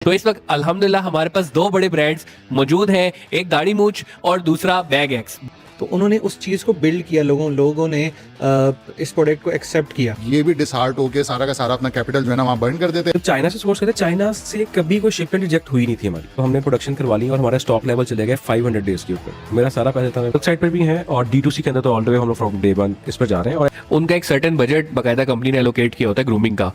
तो इस वक्त अल्हम्दुलिल्लाह हमारे पास दो बड़े ब्रांड्स मौजूद हैं, एक दाढ़ी मूंछ और दूसरा बैग एक्स। तो उन्होंने उस चीज़ को बिल्ड किया, लोगों ने इस प्रोडक्ट को एक्सेप्ट किया। ये भी डिसहार्ट होके सारा का सारा अपना कैपिटल जो है ना वहाँ बर्न कर देते हैं। तो चाइना से सोर्स करते, चाइना से कभी कोई शिपमेंट रिजेक्ट हुई नहीं थी हमारी, तो हमने प्रोडक्शन करवा ली और हमारा स्टॉक लेवल चले गए 500 डेज के ऊपर। मेरा सारा पैसा था वेबसाइट पर भी है और D2C के अंदर तो ऑल द वे हम लोग फ्रॉम डे वन इस पर जा रहे हैं। और उनका एक सर्टेन बजट बाकायदा कंपनी ने एलोकेट किया होता है ग्रूमिंग का।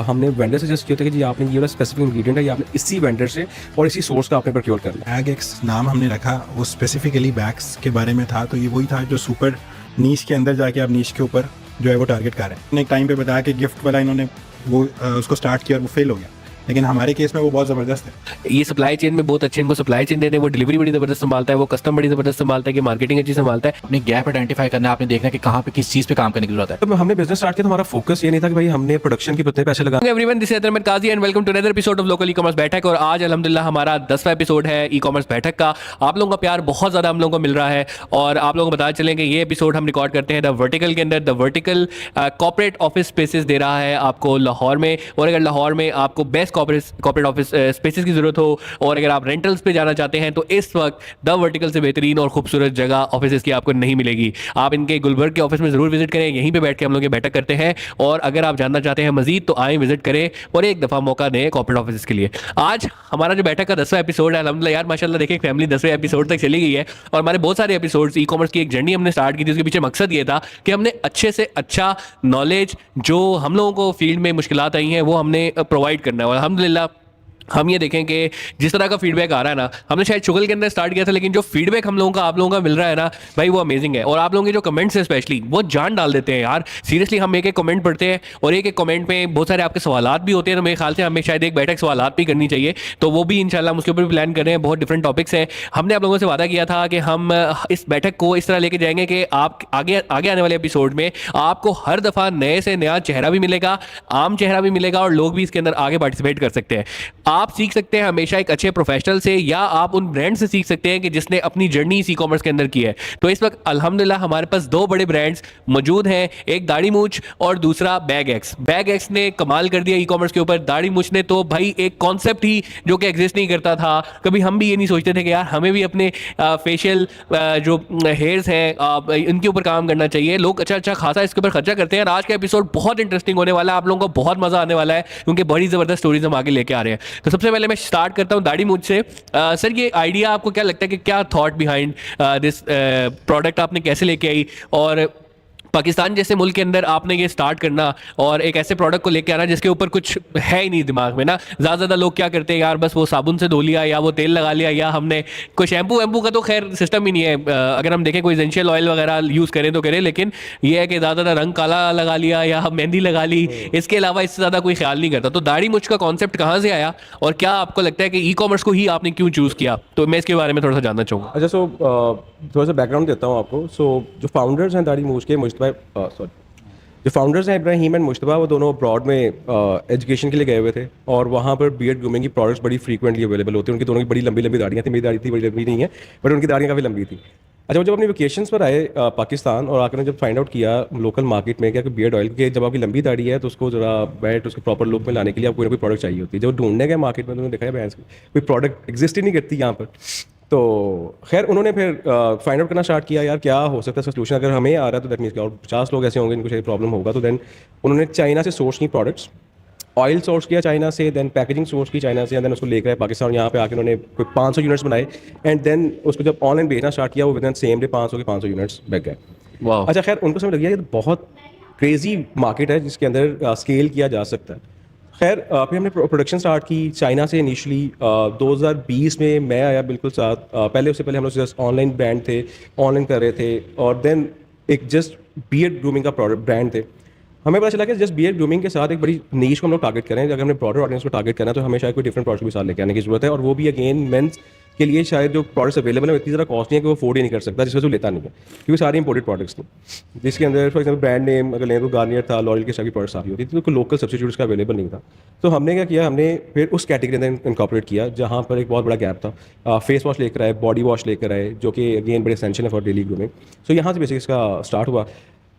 हमने वेंडर सजेस्ट किया था कि जी आपने ये वाला स्पेसिफिक इंग्रेडिएंट है, ये आपने इसी वेंडर से और इसी सोर्स का आपने प्रोक्योर करना है। बैग एक्स नाम हमने रखा, वो स्पेसिफिकली बैग्स के बारे में था। तो ये वही था जो सुपर नीश के अंदर जाके आप नीश के ऊपर जो है वो टारगेट कर रहे हैं। एक टाइम पे बताया कि गिफ्ट वाला इन्होंने वो उसको स्टार्ट किया और वो फेल हो गया, लेकिन हमारे केस में वो बहुत ज़बरदस्त है। ये सप्लाई चेन में बहुत अच्छे इनको सप्लाई चेन देते हैं, वो डिलीवरी बड़ी ज़बरदस्त संभालता है, वो कस्टम बड़ी ज़बरदस्त संभालता है, कि मार्केटिंग अच्छी संभालता है। अपने गैप आइडेंटिफाई करना है, आपने देखना है कि कहाँ पे किस चीज़ पे काम करने की जरूरत है। तो हमने बिजनेस स्टार्ट किया तो हमारा फोकस ये नहीं था कि भाई हमने प्रोडक्शन के कितने पैसे लगा। Everyone, this is Ahmed Qazi and welcome to another episode of local e-commerce Baithak. और आज अल्हम्दुलिल्लाह हमारा 10वां एपिसोड है ई-कॉमर्स बैठक का। आप लोगों का प्यार बहुत ज़्यादा हम लोगों को मिल रहा है और आप लोगों को बता चलें कि ये एपिसोड हम रिकॉर्ड करते हैं द वर्टिकल के अंदर। The vertical corporate office spaces दे रहा है आपको लाहौर में, और अगर लाहौर में आपको बेस्ट कॉर्पोरेट ऑफिस स्पेसेस की जरूरत हो और अगर आप रेंटल्स पे जाना चाहते हैं तो इस वक्त द वर्टिकल से बेहतरीन और खूबसूरत जगह ऑफिस की आपको नहीं मिलेगी। आप इनके गुलबर्ग के ऑफिस में जरूर विजिट करें, यहीं पे बैठ के हम लोग ये बैठक करते हैं। और अगर आप जानना चाहते हैं मजीद तो आए, विजिट करें और एक दफ़ा मौका दें कॉर्पोरेट ऑफिस के लिए। आज हमारा जो बैठक का 10वां एपिसोड है, अल्हम्दुलिल्लाह यार माशाल्लाह देखिए फैमिली 10वें एपिसोड तक चली गई है और हमारे बहुत सारे एपिसोड्स ई कॉमर्स की एक जर्नी हमने स्टार्ट की थी। उसके पीछे मकसद ये था कि हमने अच्छे से अच्छा नॉलेज जो हम लोगों को फील्ड में मुश्किलात आई हैं वो हमने प्रोवाइड करना है। और अल्हम्दुलिल्लाह हम ये देखें कि जिस तरह का फीडबैक आ रहा है ना, हमने शायद शुगल के अंदर स्टार्ट किया था, लेकिन जो फीडबैक हम लोगों का आप लोगों का मिल रहा है ना भाई, वो अमेजिंग है। और आप लोगों के जो कमेंट्स हैं स्पेशली, वो जान डाल देते हैं यार। सीरियसली हम एक एक कमेंट पढ़ते हैं और एक एक कमेंट में बहुत सारे आपके सवालात भी होते हैं, तो मेरे ख्याल से हमें शायद एक बैठक सवालात भी करनी चाहिए। तो वो भी इंशाल्लाह हम उसके ऊपर भी प्लान कर रहे हैं। बहुत डिफरेंट टॉपिक्स हैं। हमने आप लोगों से वादा किया था कि हम इस बैठक को इस तरह लेके जाएंगे कि आप आगे आने वाले एपिसोड में आपको हर दफ़ा नए से नया चेहरा भी मिलेगा, आम चेहरा भी मिलेगा और लोग भी इसके अंदर आगे पार्टिसिपेट कर सकते हैं। आप सीख सकते हैं हमेशा एक अच्छे प्रोफेशनल से, या आप उन ब्रांड से सीख सकते हैं कि जिसने अपनी जर्नी ई कॉमर्स के अंदर की है। तो इस वक्त अल्हम्दुलिल्लाह हमारे पास दो बड़े ब्रांड्स मौजूद हैं, एक दाढ़ी मूंछ और दूसरा बैग एक्स। बैग एक्स ने कमाल कर दिया ई कॉमर्स के ऊपर। दाढ़ी मूंछ ने तो भाई एक कॉन्सेप्ट ही जो कि एग्जिस्ट नहीं करता था। कभी हम भी ये नहीं सोचते थे कि यार हमें भी अपने फेशियल जो हेयर्स हैं इनके ऊपर काम करना चाहिए। लोग अच्छा खासा इसके ऊपर खर्चा करते हैं। आज का एपिसोड बहुत इंटरेस्टिंग होने वाला है, आप लोगों को बहुत मजा आने वाला है क्योंकि बड़ी जबरदस्त स्टोरीज हम आगे लेके आ रहे हैं। तो सबसे पहले मैं स्टार्ट करता हूं दाढ़ी मूंछ से। सर, ये आइडिया आपको क्या लगता है कि क्या थॉट बिहाइंड दिस प्रोडक्ट आपने कैसे लेके आई, और पाकिस्तान जैसे मुल्क के अंदर आपने ये स्टार्ट करना और एक ऐसे प्रोडक्ट को लेके आना जिसके ऊपर कुछ है ही नहीं दिमाग में ना। ज़्यादा लोग क्या करते हैं यार, बस वो साबुन से धो लिया या वो तेल लगा लिया, या हमने कोई शैम्पू वैम्पू का तो खैर सिस्टम ही नहीं है। अगर हम देखें कोई एसेंशियल ऑयल वगैरह यूज़ करें तो करें, लेकिन ये है कि ज़्यादा रंग काला लगा लिया या मेहंदी लगा ली, इसके अलावा इससे ज़्यादा कोई ख्याल नहीं करता। तो दाढ़ी मूंछ का कॉन्सेप्ट कहाँ से आया और क्या आपको लगता है कि ई कॉमर्स को ही आपने क्यों चूज़ किया? तो मैं इसके बारे में थोड़ा सा जानना चाहूँगा। अच्छा, थोड़ा सा बैकग्राउंड देता हूँ आपको। जो फाउंडर्स हैं दाढ़ी मूंछ के, जो फाउंडर्स हैं इब्राहिम एंड मुश्तबा, वो दोनों अब्रॉड में एजुकेशन के लिए गए हुए थे और वहाँ पर बियर्ड ग्रूमिंग की प्रोडक्ट्स बड़ी फ्रीक्वेंटली अवेलेबल होती हैं। उनकी दोनों की बड़ी लंबी लंबी दाढ़ियाँ थी। मेरी दाढ़ी थी बड़ी लंबी नहीं है, बट उनकी दाढ़ियाँ काफ़ी लंबी थी। अच्छा, वो जब अपने वेकेशंस पर आए पाकिस्तान और आकर जब फाइंड आउट किया लोकल मार्केट में क्या कि बियर्ड ऑयल के, जब आपकी लंबी दाढ़ी है तो उसको जरा बैठ उसको प्रॉपर लुक में लाने के लिए आपको कोई ना कोई प्रोडक्ट चाहिए होती है। जब ढूंढने गए मार्केट में तो उन्होंने देखा है कोई प्रोडक्ट एग्जिस्ट ही नहीं करती यहाँ पर। तो खैर उन्होंने फिर फाइंड आउट करना स्टार्ट किया यार क्या हो सकता है इसका सोल्यूशन। अगर हमें आ रहा है तो दैट मीन्स क्या, और 50 लोग ऐसे होंगे इनको शायद प्रॉब्लम होगा। तो देन उन्होंने चाइना से सोर्स की प्रोडक्ट्स, ऑयल सोर्स किया चाइना से, देन पैकेजिंग सोर्स की चाइना से, एंड देन उसको लेकर आए पाकिस्तान। यहाँ पे आके उन्होंने कोई 500 यूनिट्स बनाए एंड देन उसको जब ऑनलाइन बेचना स्टार्ट किया वो विद इन सेम डे 500 के 500 यूनिट्स बिक गए। वाह। अच्छा, खैर उनको समझ लग गया ये तो बहुत क्रेजी मार्केट है जिसके अंदर स्केल किया जा सकता है। खैर फिर हमने प्रोडक्शन स्टार्ट की चाइना से इनिशली। 2020 में मैं आया बिल्कुल साथ। पहले उससे पहले हम लोग जस्ट ऑनलाइन ब्रांड थे, ऑनलाइन कर रहे थे, और देन एक जस्ट बियर्ड ग्रूमिंग का प्रोडक्ट ब्रांड थे। हमें पता चला कि जस्ट बियर्ड ग्रूमिंग के साथ एक बड़ी नीश को हम लोग टारगेट करें। अगर हमने ब्रॉडर ऑडियंस को टारगेट करना है तो हमें शायद कोई डिफरेंट प्रोडक्ट भी साथ लेके आने की जरूरत है, और वो भी अगेन मेंस के लिए शायद जो प्रोडक्ट्स अवेलेबल है इतनी ज़्यादा कॉस्टली है कि वो अफोर्ड ही नहीं कर सकता, जिस वजह से लेता नहीं है क्योंकि सारी इंपोर्टेड प्रोडक्ट्स थी। जिसके अंदर फॉर एग्जाम्पल ब्रांड नेम अगर लें तो गार्नियर था, लॉरियल के सारी प्रोडक्ट्स सारी होती थी, तो कोई लोकल सब्सिट्यूट्स का अवेलेबल नहीं था। तो हमने क्या किया, हमने फिर उस कैटेगरी में इनकॉर्पोरेट किया जहाँ पर एक बहुत बड़ा गैप था। फेस वॉश लेकर आए, बॉडी वॉश लेकर आए, जो कि अगेन बड़े एसेंशियल है फॉर डेली ग्रूमिंग। सो यहाँ से बेसिक इसका स्टार्ट हुआ।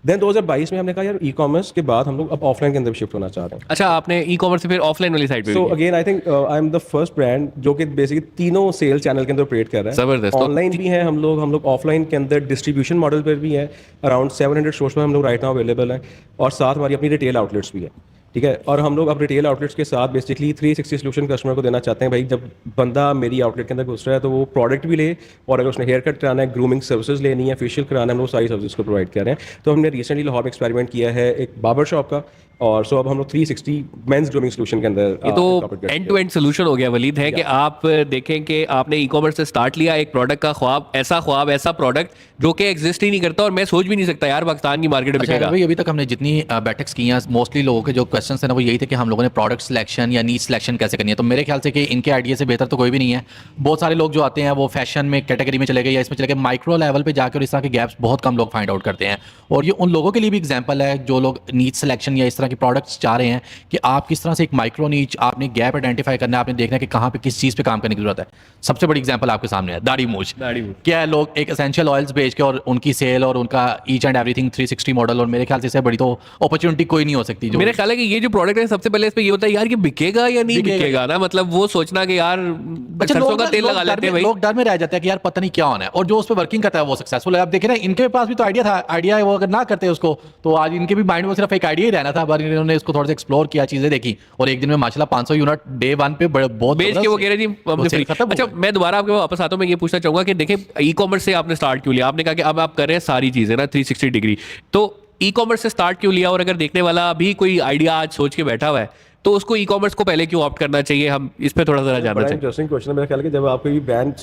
देन 2022 में हमने कहा यार ई कॉमर्स के बाद हम लोग अब ऑफलाइन के अंदर शिफ्ट होना चाह रहे हैं. अच्छा, आपने ई कॉमर्स से फिर ऑफलाइन वाली साइड पे सो भी किया। Again I think I am the first brand जो कि बेसिकली तीनों सेल चैनल के अंदर ऑपरेट कर रहा है. जबरदस्त। तो ऑनलाइन भी है हम लोग ऑफलाइन के अंदर डिस्ट्रीब्यूशन मॉडल पर भी है. अराउंड 700 स्टोर्स पर हम लोग राइट नाउ अवेलेबल हैं और साथ हमारी अपनी रिटेल आउटलेट्स भी है. ठीक है, और हम लोग अब रिटेल आउटलेट्स के साथ बेसिकली 360 सोल्यूशन कस्टमर को देना चाहते हैं. भाई जब बंदा मेरी आउटलेट के अंदर घुस रहा है तो वो प्रोडक्ट भी ले, और अगर उसने हेयर कट कराना है, ग्रूमिंग सर्विसेज लेनी है, फेशियल कराना है, हम लोग सारी सर्विस को प्रोवाइड कर रहे हैं. तो हमने रिसेंटली लाहौर में एक्सपेरिमेंट किया है एक बार्बर शॉप का, और सो अब हम लोग 360 मेंस ग्रूमिंग सोल्यूशन के अंदर ये तो एंड टू एंड सोल्यूशन हो गया वलीद, है कि आप देखें कि आपने ई कॉमर्स से स्टार्ट लिया एक प्रोडक्ट का ख्वाब, ऐसा प्रोडक्ट जो कि एग्जिस्ट ही नहीं करता, और मैं सोच भी नहीं सकता यार पाकिस्तान की मार्केट में अच्छा बिकेगा। भाई, अभी तक हमने जितनी बैठक्स की हैं, मोस्टली लोगों के जो क्वेश्चन थे ना वो यही थे कि हम लोगों ने प्रोडक्ट सिलेक्शन या नीच सिलेक्शन कैसे करनी है. तो मेरे ख्याल से कि इनके आइडिया से बेहतर तो कोई भी नहीं है. बहुत सारे लोग जो आते हैं वो फैशन में कैटेगरी में चले गए या इसमें चले गए, माइक्रो लेवल पे जाकर इस तरह के गैप्स बहुत कम लोग फाइंड आउट करते हैं. और ये उन लोगों के लिए भी एग्जाम्पल है जो लोग नीच सिलेक्शन या इस तरह के प्रोडक्ट्स चाह रहे हैं कि आप किस तरह से एक माइक्रो नीच, आपने गैप आइडेंटिफाई करना है, आपने देखना है कि कहाँ पे किस चीज़ पे काम करने की जरूरत है. सबसे बड़ी एग्जांपल आपके सामने है दाढ़ी मूछ. क्या है, लोग एक एसेंशियल ऑयल्स बेच के और उनकी सेल और उनका ईच एंड एवरीथिंग 360 मॉडल, और मेरे ख्याल से इससे बड़ी तो अपॉर्चुनिटी कोई नहीं हो सकती. जो मेरे ख्याल है कि ये जो प्रोडक्ट है सबसे पहले इस पे ये होता है यार कि बिकेगा या नहीं बिकेगा ना, मतलब वो सोचना कि यार अच्छा, सरसों का तेल लगा लेते हैं भाई. लोग डर में रह जाते हैं कि यार पता नहीं क्या होना है, और जो उस पर वर्किंग करता है वो सक्सेसफुल है. अब देखिए ना, इनके पास भी तो आइडिया था, आइडिया वो अगर ना करते उसको तो आज इनके भी माइंड में सिर्फ एक आइडिया ही रहना था, पर इन्होंने इसको थोड़ा सा एक्सप्लोर किया, चीजें देखी, और एक दिन में माशाल्लाह 500 यूनिट डे 1 पे बहुत बेच के वो कह रहे जी हमने फ्री. अच्छा, मैं दोबारा आपके वापस आता हूँ. मैं ये पूछना चाहूंगा कि देखिए ई कॉमर्स से आपने स्टार्ट क्यों लिया? आपने कहा कि अब आप कर रहे हैं सारी चीजें ना 360 डिग्री, तो ई कॉमर्स से स्टार्ट क्यों लिया? और अगर देखने वाला अभी कोई आइडिया आज सोच के बैठा हुआ है तो उसको ई कॉमर्स को पहले क्यों ऑप्ट करना चाहिए? हम इस पे थोड़ा सा जानना बड़ा चाहिए. इंटरेस्टिंग क्वेश्चन है. मेरा ख्याल है कि जब आपको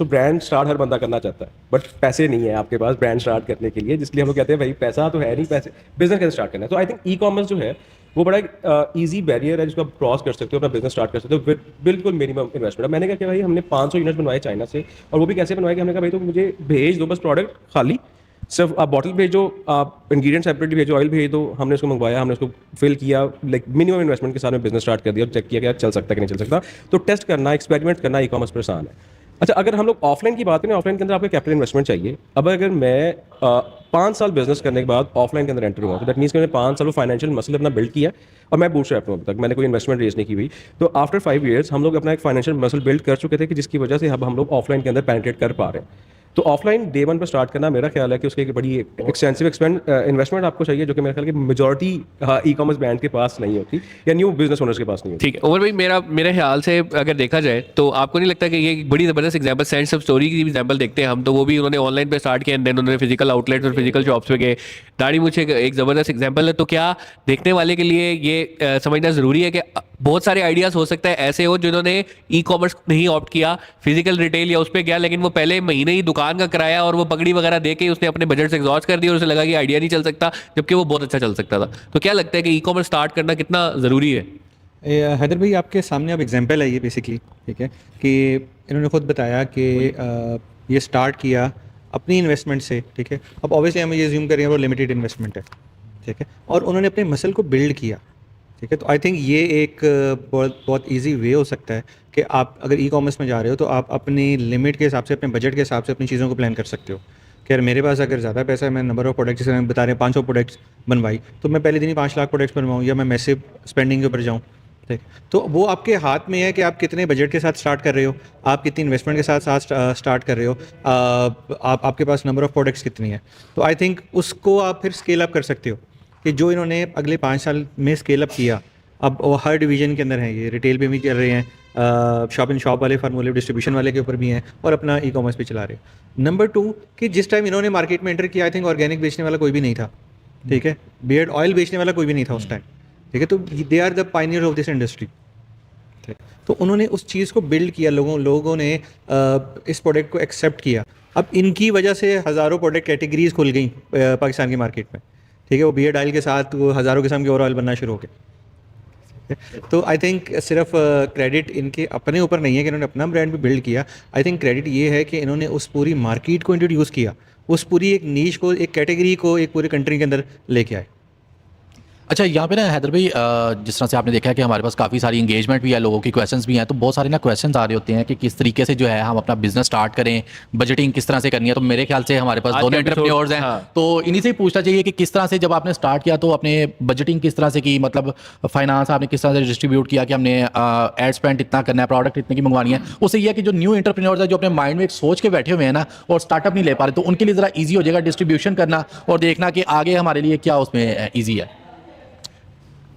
ब्रांड स्टार्ट हर बंदा करना चाहता है, बट पैसे नहीं है आपके पास ब्रांड स्टार्ट करने के लिए, जिसलिए हम लोग कहते हैं भाई पैसा तो है नहीं, पैसे बिजनेस कैसे स्टार्ट करना है. तो आई थिंक ई कॉमर्स जो है वो बड़ा एक ईजी बैरियर है जिसको आप क्रॉस कर सकते हो, अपना बिजनेस स्टार्ट कर सकते हो बिल्कुल मिनिमम इन्वेस्टमेंट. मैंने कहा कि भाई हमने 500 यूनिट बनवाए चाइना से, और वो भी कैसे बनवाए कि हमने कहा भाई तो मुझे भेज दो बस प्रोडक्ट, खाली सिर्फ आप बॉटल भेजो, आप इंग्रेडिएंट सेपरेटली भेजो, ऑयल भेज दो. हमने उसको मंगवाया, हमने उसको फिल किया, लाइक मिनिमम इन्वेस्टमेंट के साथ में बिजनेस स्टार्ट कर दिया और चेक किया कि यार चल सकता है कि नहीं चल सकता. तो टेस्ट करना, एक्सपेरिमेंट करना ई कॉमर्स पर आसान है. अच्छा, अगर हम लोग ऑफलाइन की बात करें, ऑफलाइन के अंदर आपको कैपिटल इन्वेस्टमेंट चाहिए. अब अगर मैं 5 साल बिजनेस करने के बाद ऑफलाइन के अंदर एंटर हुआ, तो दैट मीन्स कि मैंने 5 साल वो फाइनेंशियल मसल अपना बिल्ड किया, और मैं बूटस्ट्रैप हूं, अभी तक मैंने कोई इन्वेस्टमेंट रेज नहीं की हुई. तो आफ्टर 5 ईयर्स हम लोग अपना एक फाइनेंशियल मसल बिल्ड कर चुके थे, कि जिसकी वजह से अब हम लोग ऑफलाइन के अंदर पेनिट्रेट कर पा रहे हैं. तो ऑफलाइन डे 1 पर स्टार्ट करना, मेरा ख्याल है कि उसकी एक बड़ी एक्सटेंसिव इन्वेस्टमेंट आपको चाहिए, जो कि मेरे ख्याल की मेजॉरिटी ई कॉमर्स ब्रांड के पास नहीं होती या न्यू बिजनेस ओनर्स के पास नहीं होती. ठीक है, और भाई मेरे ख्याल से अगर देखा जाए तो आपको नहीं लगता कि ये एक बड़ी ज़बरदस्त एग्जांपल, सेंस ऑफ स्टोरी की एग्जांपल देखते हैं हम, तो वो भी उन्होंने ऑनलाइन पे स्टार्ट किया, देन उन्होंने फिजिकल आउटलेट्स और फिजिकल शॉप्स पे गए. दाढ़ी मुझे एक ज़बरदस्त एग्जांपल है. तो क्या देखने वाले के लिए ये समझना ज़रूरी है कि बहुत सारे आइडियाज़ हो सकता है ऐसे हो जिन्होंने ई कॉमर्स नहीं ऑप्ट किया, फिजिकल रिटेल या उस पर गया, लेकिन वो पहले महीने ही दुकान का किराया और वो पगड़ी वगैरह दे के उसने अपने बजट से एग्जॉस्ट कर दिया और उसे लगा कि आइडिया नहीं चल सकता, जबकि वो बहुत अच्छा चल सकता था. तो क्या लगता है कि ई कॉमर्स स्टार्ट करना कितना ज़रूरी है? हैदर भाई, आपके सामने अब एग्जांपल है ये बेसिकली, ठीक है, कि इन्होंने खुद बताया कि ये स्टार्ट किया अपनी इन्वेस्टमेंट से, ठीक है. अब ऑब्वियसली हम ये ज्यूम करेंगे वो लिमिटेड इन्वेस्टमेंट है, ठीक है, और उन्होंने अपने मसल को बिल्ड किया, ठीक है. तो आई थिंक ये एक बहुत ईजी वे हो सकता है कि आप अगर ई कॉमर्स में जा रहे हो तो आप अपनी लिमिट के हिसाब से, अपने बजट के हिसाब से अपनी चीज़ों को प्लान कर सकते हो कि यार मेरे पास अगर ज़्यादा पैसा है, मैं नंबर ऑफ प्रोडक्ट्स, जैसे बता रहे हैं 500 प्रोडक्ट्स बनवाई, तो मैं पहले दिन ही 5 लाख प्रोडक्ट्स बनवाऊँ या मैं मैसिव स्पेंडिंग के ऊपर जाऊँ, ठीक. तो वो आपके हाथ में है कि आप कितने बजट के साथ स्टार्ट कर रहे हो, आप कितनी इन्वेस्टमेंट के साथ स्टार्ट कर रहे हो, आपके पास नंबर ऑफ प्रोडक्ट्स कितनी है. तो आई थिंक उसको आप फिर स्केल अप कर सकते हो, कि जो इन्होंने अगले 5 साल में स्केल अप किया, अब वो हर डिवीजन के अंदर है, ये रिटेल पे भी चल रहे हैं, शॉप इन शॉप वाले फार्मूले डिस्ट्रीब्यूशन वाले के ऊपर भी हैं, और अपना ई कॉमर्स भी चला रहे हैं. नंबर 2 कि जिस टाइम इन्होंने मार्केट में एंटर किया, आई थिंक ऑर्गेनिक बेचने वाला कोई भी नहीं था, ठीक है, बियर्ड ऑयल बेचने वाला कोई भी नहीं था उस टाइम, ठीक है. तो they are the pioneer of this industry, ठीक. तो उन्होंने उस चीज़ को बिल्ड किया, लोगों ने इस प्रोडक्ट को एक्सेप्ट किया. अब इनकी वजह से हज़ारों प्रोडक्ट कैटेगरीज खुल गई पाकिस्तान की मार्केट में, ठीक है. वो बियर्ड ऑयल के साथ वो हज़ारों किस्म के और ऑयल बनना शुरू हो गए. तो आई थिंक सिर्फ क्रेडिट इनके अपने ऊपर नहीं है कि इन्होंने अपना ब्रांड भी बिल्ड किया. आई थिंक क्रेडिट ये है कि इन्होंने उस पूरी मार्केट को इंट्रोड्यूस किया, उस पूरी एक नीश को, एक कैटेगरी को एक पूरे कंट्री के अंदर लेके आए. अच्छा, यहाँ पे ना हैदर भाई, जिस तरह से आपने देखा है कि हमारे पास काफ़ी सारी इंगेजमेंट भी है, लोगों की क्वेश्चंस भी हैं, तो बहुत सारे ना क्वेश्चंस आ रहे होते हैं कि किस तरीके से जो है हम अपना बिजनेस स्टार्ट करें, बजटिंग किस तरह से करनी है। तो मेरे ख्याल से हमारे पास आज दोनों का episode, एंटरप्रेन्योर्स हैं, हाँ। तो इन्हीं से ही पूछना चाहिए कि किस तरह से जब आपने स्टार्ट किया तो अपने बजटिंग किस तरह से की, मतलब फाइनेंस आपने किस तरह से डिस्ट्रीब्यूट किया कि हमने एड स्पेंड इतना करना है, प्रोडक्ट इतने की मंगवानी है। उससे ये है कि जो न्यू एंटरप्रेन्योर्स है, जो अपने माइंड में एक सोच के बैठे हुए हैं ना और स्टार्टअप नहीं ले पा रहे, तो उनके लिए ज़रा ईजी हो जाएगा डिस्ट्रीब्यूशन करना और देखना कि आगे हमारे लिए क्या उसमें ईजी है।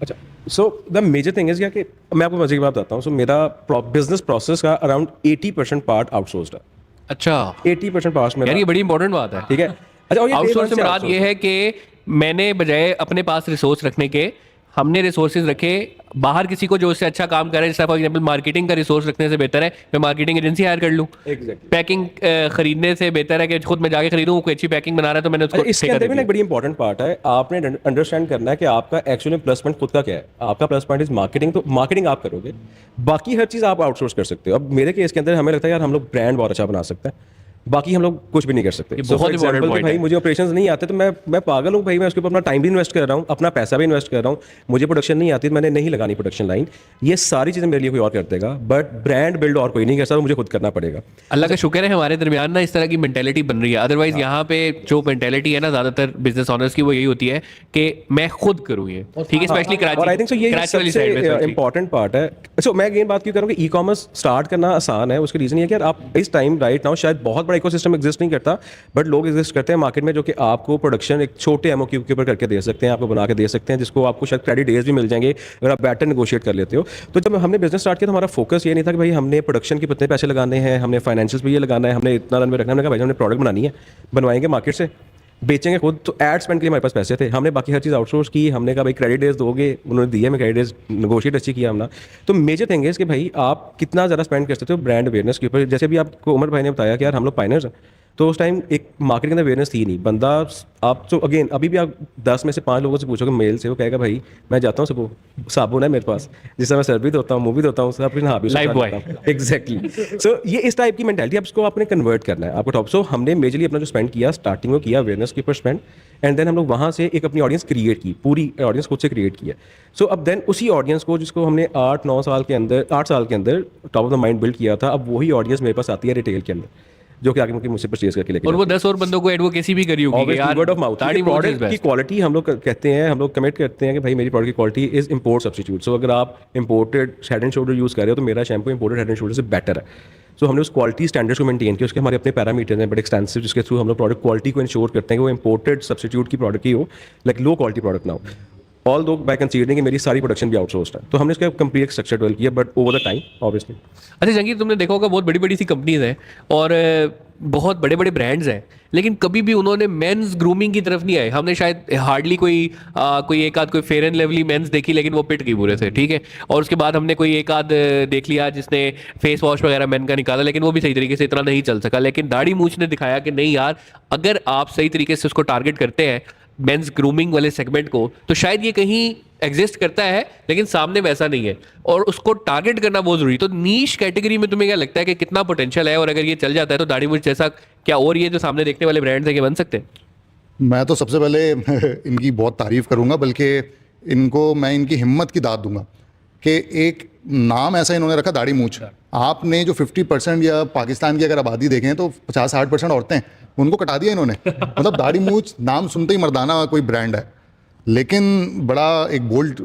अच्छा, so the major thing is क्या कि मैं आपको मजे की बात बताता हूँ। सो मेरा बिजनेस प्रोसेस का अराउंड 80% पार्ट आउटसोर्स्ड है। अच्छा 80% पार्ट मेरा, यार, ये बड़ी इंपॉर्टेंट बात है। ठीक है। अच्छा, और ये आउटसोर्स से day one मुराद ये है कि मैंने बजाय अपने पास रिसोर्स रखने के, हमने रिसोर्सेज रखे बाहर किसी को जो उससे अच्छा काम करे। जैसे फॉर एग्जांपल मार्केटिंग का रिसोर्स रखने से बेहतर है मैं मार्केटिंग एजेंसी हायर कर लूँ। Exactly. पैकिंग खरीदने से बेहतर है कि खुद मैं जाके खरीदूँ, कोई अच्छी पैकिंग बना रहा है तो मैंने उसको अच्छा, इसके ठेका अंदर दे भी ना एक दिया। बड़ी इंपॉर्टेंट पार्ट है, आपने अंडरस्टैंड करना है कि आपका एक्चुअली प्लस पॉइंट खुद का क्या है। आपका प्लस पॉइंट इज मार्केटिंग, तो मार्केटिंग आप करोगे, बाकी हर चीज़ आप आउटसोर्स कर सकते हो। अब मेरे केस के अंदर हमें लगता है यार हम लोग ब्रांड बहुत अच्छा बना सकते हैं, बाकी हम लोग कुछ भी नहीं कर सकते। ये So, बहुत for important example, कि point भाई है। मुझे ऑपरेशंस नहीं आते तो मैं पागल हूँ भाई, मैं उसके ऊपर अपना टाइम भी इन्वेस्ट कर रहा हूँ, अपना पैसा भी इन्वेस्ट कर रहा हूँ। मुझे प्रोडक्शन नहीं आती तो मैंने नहीं लगानी प्रोडक्शन लाइन, ये सारी चीज़ें मेरे लिए कोई और कर देगा, बट ब्रांड बिल्ड और कोई नहीं कर सकता, मुझे खुद करना पड़ेगा। अल्लाह का शुक्र है हमारे दरमियान ना इस तरह की मेंटेलिटी बन रही है। अदरवाइज यहाँ पे जो मेंटेलिटी है ना ज़्यादातर बिजनेस ओनर्स की, वो यही होती है कि मैं खुद करूँ ये, ठीक है, स्पेशली और आई थिंक सो ये कराची वाली साइड में सबसे especially। इंपॉर्टेंट पार्ट है। सो मैं अगेन बात क्यों करूँ कि ई कॉमर्स स्टार्ट करना आसान है, उसके रीजन ये है कि यार आप इस टाइम राइट नाउ शायद बहुत बड़ा इकोसिस्टम एग्जिस्ट नहीं करता, बट लोग एग्जिस्ट करते हैं मार्केट में जो कि आपको प्रोडक्शन एक छोटे एमओक्यू के ऊपर करके दे सकते हैं, आपको बना के दे सकते हैं, जिसको आपको शायद क्रेडिट डेज भी मिल जाएंगे अगर आप बेटर नेगोशिएट कर लेते हो। तो जब हमने बिजनेस स्टार्ट किया तो हमारा फोकस ये नहीं था कि भाई हमने प्रोडक्शन के कितने पैसे लगाने हैं, हमने फाइनेंशियल पे ये लगाना है, हमने इतना रन में रखना है। हमने कहा भाई हमने प्रोडक्ट बनानी है, बनवाएंगे मार्केट से, बेचेंगे खुद, तो एड स्पेंड के लिए हमारे पास पैसे थे। हमने बाकी हर चीज़ आउटसोर्स की, हमने कहा भाई क्रेडिट डेज दोगे, उन्होंने दिए, मैं क्रेडिट डेज नेगोशिएट अच्छी किया हमने। तो मेजर थिंग है कि भाई आप कितना ज़्यादा स्पेंड कर सकते हो ब्रांड अवेयरनेस के ऊपर। जैसे भी आपको उमर भाई ने बताया कि यार हम लोग पायनर्स हैं, तो उस टाइम एक मार्केट के अंदर अवेयरनेस थी नहीं। बंदा आप तो अगेन अभी भी आप 10 में से 5 लोगों से पूछोगे मेल से, वो कहेगा भाई मैं जाता हूँ सुबह, साबुन है मेरे पास जिससे मैं सर भी धोता हूँ, मुँह भी धोता हूँ, सब कुछ नहा भी Life boy। एग्जैक्टली। सो ये इस टाइप की मेंटालिटी आपको आपने कन्वर्ट करना है आपको टॉप। सो हमने मेजरली अपना जो स्पेंड किया स्टार्टिंग में किया अवेयरनेस के ऊपर स्पेंड, एंड देन हम लोग वहाँ से एक अपनी ऑडियंस क्रिएट की, पूरी ऑडियंस खुद से क्रिएट किया। सो अब देन उसी ऑडियंस को जिसको हमने 8 साल के अंदर top of the mind build किया था, अब वही ऑडियंस मेरे पास आती है रिटेल के अंदर, जो कि आगे मुझसे परचेज करके लेके और वो 10 और बंदों को एडवोकेसी भी करी होगी कि यार वर्ड ऑफ माउथ। दाढ़ी मूंछ is प्रोडक्ट की best। क्वालिटी हम लोग कहते हैं, हम लोग कमिट करते हैं कि भाई मेरी प्रोडक्ट की क्वालिटी इज इंपोर्ट सब्स्टिट्यूट। सो अगर आप imported head and shoulder use कर रहे हो तो मेरा shampoo imported head and shoulder से बेटर है। सो हमने उस क्वालिटी स्टैंडर्ड्स को मेंटेन किया, उसके हमारे अपने पैरामीटर्स हैं बट एक्सटेंसिव, जिसके थ्रू हम लोग प्रोडक्ट क्वालिटी को इंश्योर करते हैं कि वो इंपोर्टेड सब्स्टिट्यूट की प्रोडक्ट ही हो, लाइक लो क्वालिटी प्रोडक्ट ना हो। ऑल दो बाय कंसीडरिंग कि मेरी सारी प्रोडक्शन भी आउटसोर्स्ड है, तो हमने इसका कंप्लीट स्ट्रक्चर डेवलप किया, but over the time obviously. अच्छा जंगीर, तुमने देखा होगा बहुत बड़ी बड़ी सी कंपनीज हैं और बहुत बड़े बड़े ब्रांड्स हैं, लेकिन कभी भी उन्होंने मेंस ग्रूमिंग की तरफ नहीं आए। हमने शायद हार्डली कोई एक आध कोई फेयर एंड लवली मेंस देखी, लेकिन वो पिट गई बुरे से, ठीक है। और उसके बाद हमने कोई एक आध देख लिया जिसने फेस वॉश वगैरह मेन का निकाला, लेकिन वो भी सही तरीके से इतना नहीं चल सका। लेकिन दाढ़ी मूंछ ने दिखाया कि नहीं यार, अगर आप सही तरीके से उसको टारगेट करते हैं मेंस ग्रूमिंग वाले सेगमेंट को, तो शायद ये कहीं एग्जिस्ट करता है लेकिन सामने वैसा नहीं है, और उसको टारगेट करना बहुत जरूरी। तो नीश कैटेगरी में तुम्हें क्या लगता है कि कितना पोटेंशियल है, और अगर ये चल जाता है तो दाढ़ी मूंछ जैसा क्या और ये जो सामने देखने वाले ब्रांड्स हैं, ये बन सकते हैं? मैं तो सबसे पहले इनकी बहुत तारीफ करूंगा, बल्कि इनको मैं इनकी हिम्मत की दाद दूंगा कि एक नाम ऐसा इन्होंने रखा दाढ़ी मूंछ। आपने जो 50% या पाकिस्तान की अगर आबादी देखें तो 50-60% औरतें हैं, उनको कटा दिया इन्होंने। मतलब दाढ़ी मूंछ नाम सुनते ही मर्दाना कोई ब्रांड है, लेकिन बड़ा एक बोल्ड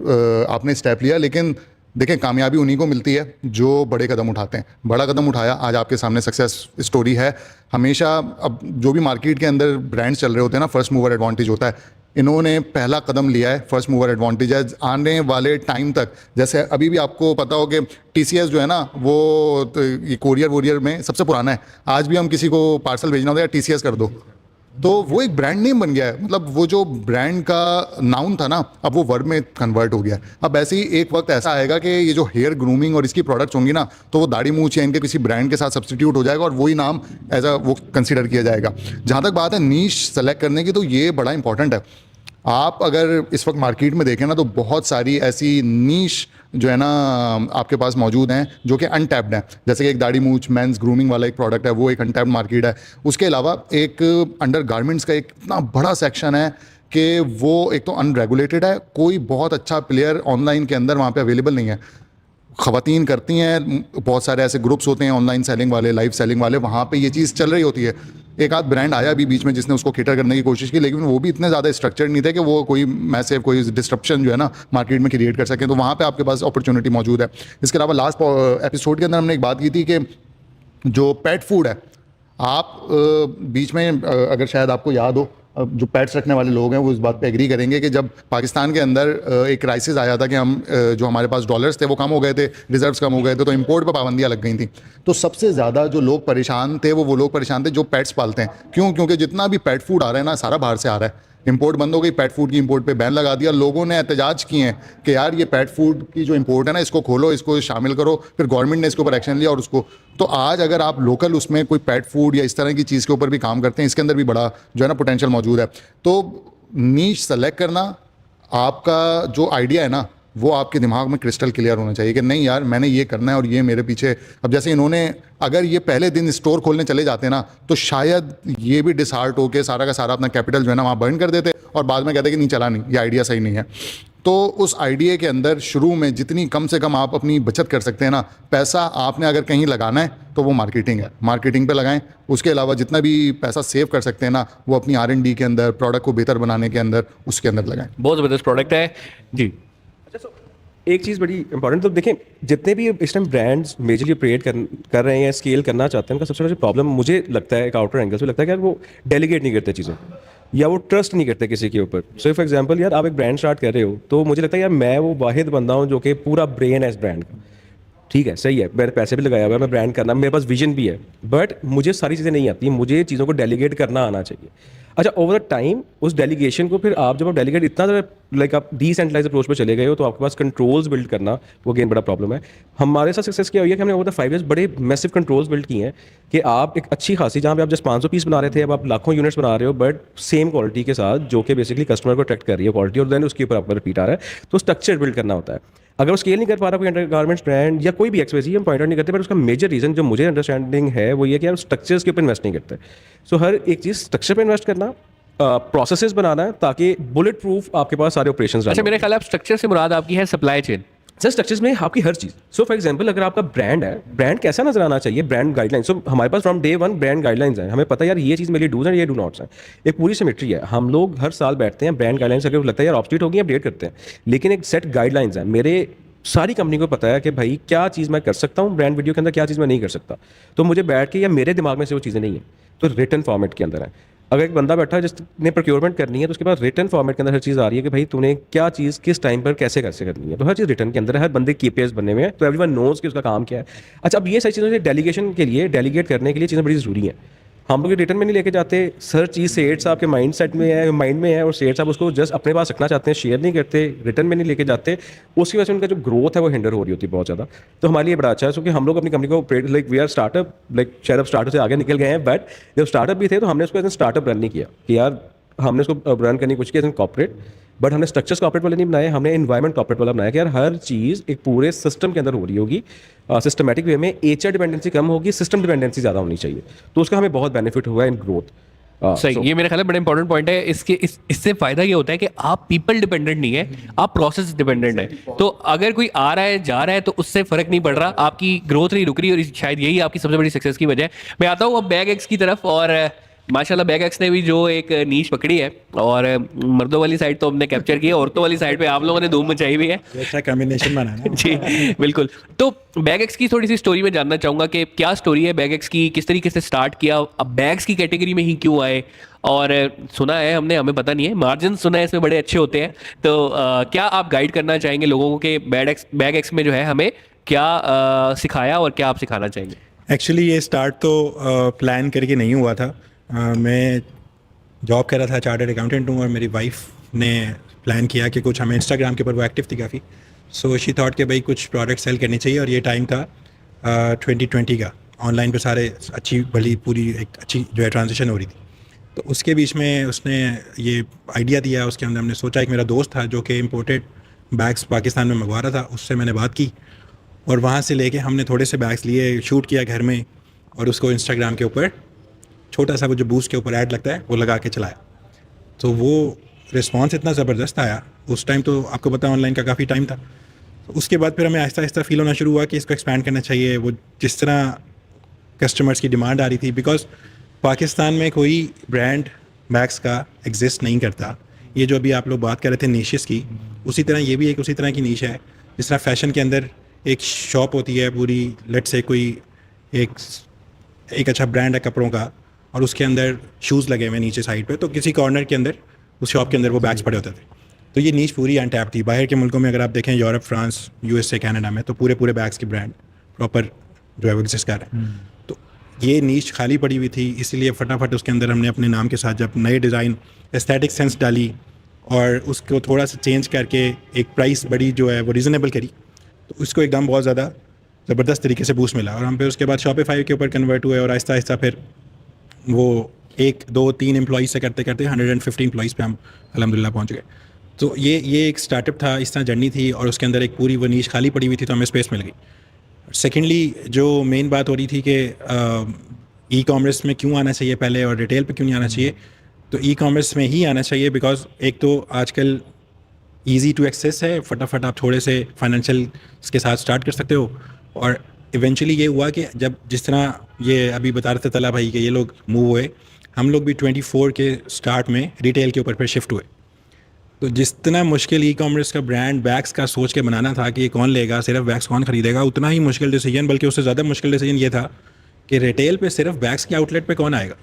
आपने स्टेप लिया। लेकिन देखें, कामयाबी उन्हीं को मिलती है जो बड़े कदम uठाते हैं। बड़ा कदम उठाया, आज आपके सामने सक्सेस स्टोरी है। हमेशा अब जो भी मार्केट के अंदर ब्रांड्स चल रहे होते हैं ना, फर्स्ट मूवर एडवांटेज होता है। इन्होंने पहला कदम लिया है, फर्स्ट मूवर एडवांटेज है। आने वाले टाइम तक, जैसे अभी भी आपको पता हो कि TCS जो है ना, वो तो ये कोरियर वोरियर में सबसे पुराना है। आज भी हम किसी को पार्सल भेजना होता है, TCS कर दो, तो वो एक ब्रांड नेम बन गया है। मतलब वो जो ब्रांड का नाउन था ना, अब वो वर्ब में कन्वर्ट हो गया है। अब ऐसे ही एक वक्त ऐसा आएगा कि ये जो हेयर ग्रूमिंग और इसकी प्रोडक्ट्स होंगी ना, तो वो दाढ़ी मूंछ या इनके किसी ब्रांड के साथ सब्स्टिट्यूट हो जाएगा और वही नाम एज अ वो कंसिडर किया जाएगा। जहाँ तक बात है नीश सेलेक्ट करने की, तो ये बड़ा इंपॉर्टेंट है। आप अगर इस वक्त मार्केट में देखें ना, तो बहुत सारी ऐसी नीश जो है ना आपके पास मौजूद हैं जो कि अनटैप्ड हैं। जैसे कि एक दाढ़ी मूंछ मेंस ग्रूमिंग वाला एक प्रोडक्ट है, वो एक अनटैप्ड मार्केट है। उसके अलावा एक अंडर गारमेंट्स का एक इतना बड़ा सेक्शन है कि वो एक तो अनरेगुलेटेड है, कोई बहुत अच्छा प्लेयर ऑनलाइन के अंदर वहाँ पे अवेलेबल नहीं है। ख़वातीन करती हैं, बहुत सारे ऐसे ग्रुप्स होते हैं ऑनलाइन सेलिंग वाले, लाइव सेलिंग वाले, वहाँ पे ये चीज़ चल रही होती है। एक आध ब्रांड आया भी बीच में जिसने उसको केटर करने की कोशिश की, लेकिन वो भी इतने ज़्यादा स्ट्रक्चर्ड नहीं थे कि वो कोई मैसिव कोई डिस्ट्रप्शन जो है ना मार्केट में क्रिएट कर सकें। तो वहाँ पे आपके पास अपॉर्चुनिटी मौजूद है। इसके अलावा लास्ट एपिसोड के अंदर हमने एक बात की थी कि जो पेट फूड है, आप बीच में अगर शायद आपको याद हो, जो पेट्स रखने वाले लोग हैं वो इस बात पे एग्री करेंगे कि जब पाकिस्तान के अंदर एक क्राइसिस आया था कि हम जो हमारे पास डॉलर्स थे वो कम हो गए थे, रिजर्व्स कम हो गए थे, तो इंपोर्ट पर पाबंदियां लग गई थी। तो सबसे ज़्यादा जो लोग परेशान थे वो लोग परेशान थे जो पेट्स पालते हैं। क्यों? क्योंकि जितना भी पेट फूड आ रहा है ना, सारा बाहर से आ रहा है। इंपोर्ट बंद हो गई, पेट फूड की इंपोर्ट पे बैन लगा दिया। लोगों ने एहतजाज किए हैं कि यार ये पेट फूड की जो इंपोर्ट है ना, इसको खोलो, इसको शामिल करो। फिर गवर्नमेंट ने इसके ऊपर एक्शन लिया और उसको, तो आज अगर आप लोकल उसमें कोई पेट फूड या इस तरह की चीज़ के ऊपर भी काम करते हैं, इसके अंदर भी बड़ा जो है ना पोटेंशियल मौजूद है। तो नीश सेलेक्ट करना, आपका जो आइडिया है ना वो आपके दिमाग में क्रिस्टल क्लियर होना चाहिए कि नहीं यार मैंने ये करना है और ये मेरे पीछे। अब जैसे इन्होंने अगर ये पहले दिन स्टोर खोलने चले जाते ना, तो शायद ये भी डिसहार्ट होकर सारा का सारा अपना कैपिटल जो है ना वहाँ बर्न कर देते और बाद में कहते कि नहीं चला नहीं, ये आइडिया सही नहीं है। तो उस आइडिया के अंदर शुरू में जितनी कम से कम आप अपनी बचत कर सकते हैं ना, पैसा आपने अगर कहीं लगाना है तो वो मार्केटिंग है, मार्केटिंग पे लगाएं। उसके अलावा जितना भी पैसा सेव कर सकते हैं ना, वो अपनी R&D के अंदर, प्रोडक्ट को बेहतर बनाने के अंदर, उसके अंदर लगाएं। बहुत ज़बरदस्त प्रोडक्ट है जी। एक चीज़ बड़ी इंपॉर्टेंट, तो देखें जितने भी इस टाइम ब्रांड्स मेजरली ऑपरेट कर रहे हैं या स्केल करना चाहते हैं, उनका सबसे बड़ा प्रॉब्लम मुझे लगता है, एक आउटर एंगल से लगता है कि यार वो डेलीगेट नहीं करते चीज़ों को, या वो ट्रस्ट नहीं करते किसी के ऊपर। सो फॉर एग्जांपल यार आप एक ब्रांड स्टार्ट कर रहे हो, तो मुझे लगता है यार मैं वो वाहिद बंदा हूँ जो कि पूरा ब्रेन है इस ब्रांड का। ठीक है, सही है, मैंने पैसे भी लगाया हुआ है, मैं ब्रांड करना, मेरे पास विजन भी है, बट मुझे सारी चीज़ें नहीं आती, मुझे चीज़ों को डेलीगेट करना आना चाहिए। अच्छा, ओवर द टाइम उस डेलीगेशन को फिर आप जब आप डेलीगेट इतना ज़्यादा लाइक आप डिसेंट्रलाइज अप्रोच पे चले गए हो, तो आपके पास कंट्रोल्स बिल्ड करना वो अगेन बड़ा प्रॉब्लम है। हमारे साथ सक्सेस क्या हुई है कि हमने ओवर द 5 years बड़े मैसिव कंट्रोल्स बिल्ड किए हैं कि आप एक अच्छी खासी, जहाँ पे आप जस्ट 500 पीस बना रहे थे, अब आप लाखों यूनिट्स बना रहे हो, बट सेम क्वालिटी के साथ, जो कि बेसिकली कस्टमर को अट्रैक्ट कर रही है क्वालिटी, और देन उसके ऊपर आपका रिपीट आ रहा है। तो स्ट्रक्चर बिल्ड करना होता है। अगर वो स्केल नहीं कर पा रहा कोई अंडरगारमेंट्स ब्रांड या कोई भी एक्सपेंसी, हम पॉइंट आउट नहीं करते, बट उसका मेजर रीजन जो मुझे अंडरस्टैंडिंग है वो ये कि आप स्ट्रक्चर्स के ऊपर इन्वेस्ट नहीं करते। सो हर एक चीज़ स्ट्रक्चर पर इन्वेस्ट करना, प्रोसेसेस बनाना है ताकि बुलेट प्रूफ आपके पास सारे ऑपरेशंस। अच्छा, मेरे ख्याल है आप स्ट्रक्चर से मुराद आपकी है सप्लाई चेन। सर स्ट्रक्चर्स में आपकी हर चीज़। सो फॉर एग्जांपल अगर आपका ब्रांड है, ब्रांड कैसा नजर आना चाहिए, ब्रांड गाइडलाइंस। सो हमारे पास from day one brand guidelines हैं, हमें पता है यार ये चीज़ मेरे लिए डूज हैं, ये डू नॉट्स हैं। एक पूरी सिमेट्री है। हम लोग हर साल बैठते हैं, ब्रांड गाइडलाइंस अगर लगता है यार ऑब्सोल्यूट होगी, अपडेट करते हैं, लेकिन एक सेट गाइडलाइंस है। मेरे सारी कंपनी को पता है कि भाई क्या चीज़ मैं कर सकता हूँ ब्रांड वीडियो के अंदर, क्या चीज़ मैं नहीं कर सकता। तो मुझे बैठ के या मेरे दिमाग में से वो चीज़ें नहीं है, तो रिटन फॉर्मेट के अंदर है। अगर एक बंदा बैठा है जिसने प्रोक्योरमेंट करनी है, तो उसके पास रिटन फॉर्मेट के अंदर हर चीज़ आ रही है कि भाई तूने क्या चीज़ किस टाइम पर कैसे करनी है। तो हर चीज़ रिटन के अंदर है, हर बंदे KPIs बनने में है, तो एवरीवन नोज कि उसका काम क्या है। अच्छा, अब ये सारी चीज़ों से डेलीगेशन के लिए, डेलीगेट करने के लिए चीज़ें बड़ी ज़रूरी हैं। हम लोग रिटर्न में नहीं लेके जाते, सर चीज़ सेठ साहब के माइंड में है और सेठ साहब उसको जस्ट अपने पास रखना चाहते हैं, शेयर नहीं करते, रिटर्न में नहीं लेके जाते। उसकी वजह से उनका जो ग्रोथ है वो हिंडर हो रही होती है बहुत ज़्यादा। तो हमारे लिए बड़ा अच्छा है, क्योंकि हम लोग अपनी कंपनी को like we are startup, like शायद अब स्टार्टअप से आगे निकल गए हैं, बट जब स्टार्टअप भी थे तो हमने उसको एज स्टार्टअप रन नहीं किया कि यार हमने उसको रन करने की कोशिश की एज कॉर्पोरेट, बट हमने स्ट्रक्चर्स कॉर्पोरेट वाले नहीं बनाए, हमने इन्वायरमेंट कॉर्पोरेट वाला बनाया कि यार हर चीज़ एक पूरे सिस्टम के अंदर हो रही होगी, सिस्टमेटिक वे में। HR डिपेंडेंसी कम होगी, सिस्टम डिपेंडेंसी ज़्यादा होनी चाहिए, तो उसका हमें बहुत बेनिफिट हुआ है इन ग्रोथ। सही, ये मेरे ख्याल में बड़ा इंपॉर्टेंट पॉइंट है। इससे फायदा ये होता है कि आप पीपल डिपेंडेंट नहीं है, आप प्रोसेस डिपेंडेंट है। तो अगर कोई आ रहा है जा रहा है तो उससे फर्क नहीं पड़ रहा, आपकी ग्रोथ नहीं रुक रही, और शायद यही आपकी सबसे बड़ी सक्सेस की वजह है। मैं आता हूँ अब बैग एक्स की तरफ, और माशाल्लाह बैग एक्स ने भी जो एक नीश पकड़ी है, और मर्दों वाली साइड तो हमने कैप्चर की है, औरतों वाली साइड पे आप लोगों ने धूम मचाई हुई है। अच्छा कॉम्बिनेशन बनाना जी बिल्कुल। तो बैग एक्स की थोड़ी सी स्टोरी में जानना चाहूँगा कि क्या स्टोरी है बैग एक्स की, किस तरीके से स्टार्ट किया, अब बैग्स की कैटेगरी में ही क्यों आए, और सुना है हमने, हमें पता नहीं है, मार्जिन सुना है इसमें बड़े अच्छे होते हैं। तो क्या आप गाइड करना चाहेंगे लोगों को कि बैग एक्स में जो है हमें क्या सिखाया और क्या आप सिखाना चाहेंगे? एक्चुअली ये स्टार्ट तो प्लान करके नहीं हुआ था। मैं जॉब कर रहा था, चार्टर्ड अकाउंटेंट हूँ, और मेरी वाइफ ने प्लान किया कि कुछ हमें इंस्टाग्राम के ऊपर वो एक्टिव थी काफ़ी, सो शी थॉट कि भाई कुछ प्रोडक्ट सेल करनी चाहिए। और ये टाइम था 2020 का, ऑनलाइन पे सारे अच्छी भली पूरी एक अच्छी जो है ट्रांजिशन हो रही थी। तो उसके बीच में उसने ये आइडिया दिया, उसके अंदर हमने सोचा, एक मेरा दोस्त था जो कि इम्पोर्टेड बैग्स पाकिस्तान में मंगवा रहा था, उससे मैंने बात की, और वहाँ से लेके हमने थोड़े से बैग्स लिए, शूट किया घर में, और उसको इंस्टाग्राम के ऊपर छोटा सा वो जो बूस्ट के ऊपर ऐड लगता है वो लगा के चलाया। तो वो रिस्पॉन्स इतना ज़बरदस्त आया उस टाइम, तो आपको पता ऑनलाइन का काफ़ी टाइम था, तो उसके बाद फिर हमें आहिस्ता आहिस्ता फील होना शुरू हुआ कि इसको एक्सपैंड करना चाहिए। वो जिस तरह कस्टमर्स की डिमांड आ रही थी, बिकॉज पाकिस्तान में कोई ब्रांड बैग्स का एग्जिस्ट नहीं करता। ये जो अभी आप लोग बात कर रहे थे निशेस की, उसी तरह ये भी एक उसी तरह की नीश है। जिस तरह फैशन के अंदर एक शॉप होती है पूरी, लेट से कोई एक अच्छा ब्रांड है कपड़ों का और उसके अंदर शूज़ लगे हुए नीचे साइड पे, तो किसी कॉर्नर के अंदर उस शॉप के अंदर वो बैग्स पड़े होते थे। तो ये नीच पूरी अनटैप थी। बाहर के मुल्कों में अगर आप देखें, यूरोप, फ्रांस, यूएसए, कनाडा में, तो पूरे पूरे बैग्स के ब्रांड प्रॉपर जो है वो एग्जिस्ट कर रहे हैं। तो ये नीच खाली पड़ी हुई थी, इसीलिए फटाफट उसके अंदर हमने अपने नाम के साथ जब नए डिज़ाइन, एस्थेटिक सेंस डाली और उसको थोड़ा सा चेंज करके एक प्राइस बड़ी जो है वो रीज़नेबल करी, तो उसको एकदम बहुत ज़्यादा ज़बरदस्त तरीके से बूस्ट मिला। और हम फिर उसके बाद शॉपिफाई के ऊपर कन्वर्ट हुए और आहिस्ता आहिस्ता फिर वो 1, 2, 3 एम्प्लॉइज़ से करते करते 150 एम्प्लॉइज़ पे हम अल्हम्दुलिल्लाह पहुंच गए। तो ये एक स्टार्टअप था, इस तरह जर्नी थी और उसके अंदर एक पूरी वो नीश खाली पड़ी हुई थी, तो हमें स्पेस मिल गई। सेकेंडली जो मेन बात हो रही थी कि ई कॉमर्स में क्यों आना चाहिए पहले और रिटेल पे क्यों नहीं आना चाहिए, तो ई कॉमर्स में ही आना चाहिए बिकॉज एक तो आजकल ईज़ी टू एक्सेस है, फटाफट आप थोड़े से फाइनेंशियल के साथ स्टार्ट कर सकते हो। और इवेंचुअली ये हुआ कि जब जिस तरह ये अभी बता रहे थे तला भाई कि ये लोग मूव हुए, हम लोग भी 24 के स्टार्ट में रिटेल के ऊपर फिर शिफ्ट हुए। तो जितना मुश्किल ई कॉमर्स का ब्रांड बैग्स का सोच के बनाना था कि ये कौन लेगा, सिर्फ बैग्स कौन खरीदेगा, उतना ही मुश्किल डिसीजन, बल्कि उससे ज़्यादा मुश्किल डिसीजन ये था कि रिटेल पे सिर्फ बैग्स के आउटलेट पे कौन आएगा।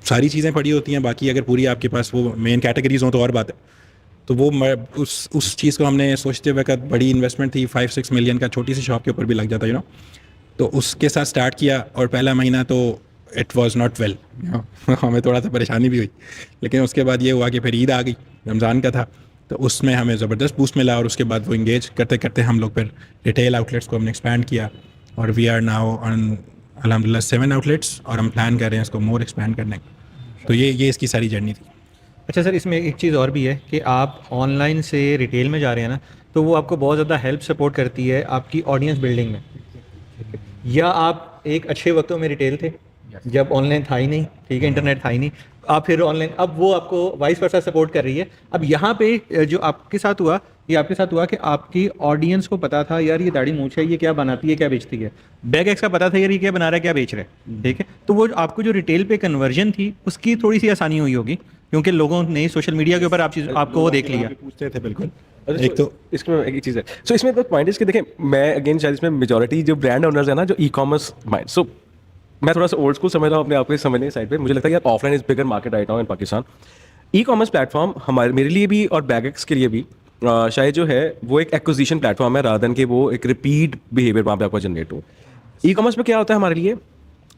सारी चीज़ें पड़ी होती हैं, बाकी अगर पूरी आपके पास वो मेन कैटेगरीज हों तो और बात है। तो वो उस चीज़ को हमने सोचते हुए का बड़ी इन्वेस्टमेंट थी, 5-6 मिलियन का, छोटी सी शॉप के ऊपर भी लग जाता तो उसके साथ स्टार्ट किया। और पहला महीना तो इट वाज नॉट वेल, हमें थोड़ा सा परेशानी भी हुई, लेकिन उसके बाद ये हुआ कि फिर ईद आ गई, रमज़ान का था, तो उसमें हमें ज़बरदस्त बूस्ट मिला और उसके बाद वो इंगेज करते करते हम लोग फिर रिटेल आउटलेट्स को हमने एक्सपैंड किया और वी आर नाउ ऑन अल्हम्दुलिल्लाह 7 आउटलेट्स और हम प्लान कर रहे हैं इसको मोर एक्सपैंड करने का। तो ये इसकी सारी जर्नी थी। अच्छा सर, इसमें एक चीज़ और भी है कि आप ऑनलाइन से रिटेल में जा रहे हैं ना, तो वो आपको बहुत ज़्यादा हेल्प सपोर्ट करती है आपकी ऑडियंस बिल्डिंग में। या आप एक अच्छे वक्तों में रिटेल थे जब ऑनलाइन था ही नहीं, ठीक है, इंटरनेट था ही नहीं, आप फिर ऑनलाइन, अब वो आपको वाइस वर्सा सपोर्ट कर रही है। अब यहाँ पे जो आपके साथ हुआ, ये आपके साथ हुआ कि आपकी ऑडियंस को पता था यार ये दाढ़ी मूंछ है, ये क्या बनाती है, क्या बेचती है। बैग एक्स का पता था यार ये क्या बना रहा है, क्या बेच रहा है, ठीक है। तो वो आपको जो रिटेल पे कन्वर्जन थी उसकी थोड़ी सी आसानी हुई होगी क्योंकि लोगों ने सोशल मीडिया के ऊपर आपको वो देख लिया। पूछते थे बिल्कुल। एक तो इसमें एक चीज़ है, सो इसमें पॉइंट है कि देखें, मैं अगेन शायद इसमें मेजॉरिटी जो ब्रांड ओनर्स है ना, जो ई कॉमर्स माइंड, सो मैं थोड़ा सा ओल्ड स्कूल समझ रहा हूँ अपने आप को समझने साइड पे। मुझे लगता है यार offline is bigger market right now in Pakistan. E commerce platform मेरे लिए भी और बैगेक्स के लिए भी शायद जो है वो एक एक्विजिशन प्लेटफॉर्म है, रादर कि वो एक रिपीट बिहेवियर वहाँ पे आपका जनरेट हो। ई कॉमर्स में क्या होता है हमारे लिए,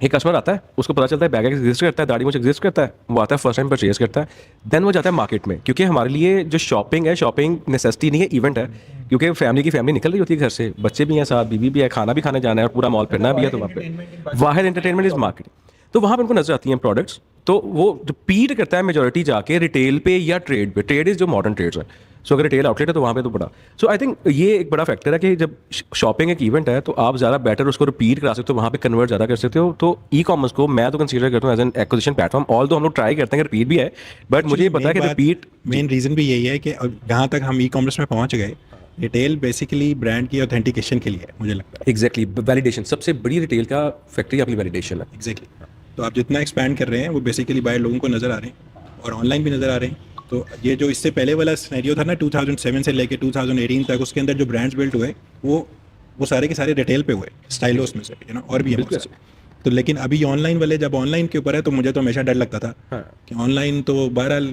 एक कस्टमर आता है, उसको पता चलता है बैग एग्जिस्ट करता है, दाढ़ी मूंछ एग्जिस्ट करता है, वो आता है फर्स्ट टाइम परचेज करता है, देन वो जाता है मार्केट में। क्योंकि हमारे लिए जो शॉपिंग है, शॉपिंग नेसेसिटी नहीं है, इवेंट है। क्योंकि फैमिली निकल रही होती है घर से, बच्चे भी हैं साथ, बीवी भी है, खाना भी खाने जाना है और पूरा मॉल फिरना भी है, तो वहाँ पे वाहिद एंटरटेनमेंट इज मार्केट। तो वहाँ पर उनको नजर आती हैं प्रोडक्ट्स, तो वो रिपीट करता है मेजोरिटी जाके रिटेल पे या ट्रेड पे। ट्रेड इज जो मॉडर्न ट्रेड्स है, सो अगर रिटेल आउटलेट है तो वहाँ पे तो बड़ा। सो आई थिंक ये एक बड़ा फैक्टर है कि जब शॉपिंग एक इवेंट है तो आप ज़्यादा बेटर उसको रिपीट करा सकते हो, वहाँ पे कन्वर्ट ज़्यादा कर सकते हो। तो ई कॉमर्स को मैं तो कंसीडर करता हूँ as an acquisition platform. All हम लोग ट्राई करते हैं कि रिपीट भी है, बट मुझे ये पता है कि रिपीट मेन रीज़न भी यही है कि जहाँ तक हम ई कॉमर्स में पहुँच गए, रिटेल बेसिकली ब्रांड की ऑथेंटिकेशन के लिए है, मुझे लगता है। एग्जैक्टली, वैलिडेशन सबसे बड़ी रिटेल का फैक्ट्री अपनी वैलिडेशन है। एग्जैक्टली। तो आप जितना एक्सपैंड कर रहे हैं वो बेसिकली बाहर लोगों को नज़र आ रहे हैं और ऑनलाइन भी नज़र आ रहे हैं। तो ये जो इससे पहले वाला सिनेरियो था ना, 2007 से लेके 2018 तक, उसके अंदर जो ब्रांड्स बिल्ड हुए वो सारे के सारे रिटेल पे हुए, स्टाइलोस में से, और भी है। तो लेकिन अभी ऑनलाइन वाले जब ऑनलाइन के ऊपर है तो मुझे तो हमेशा डर लगता था कि ऑनलाइन तो बहरहाल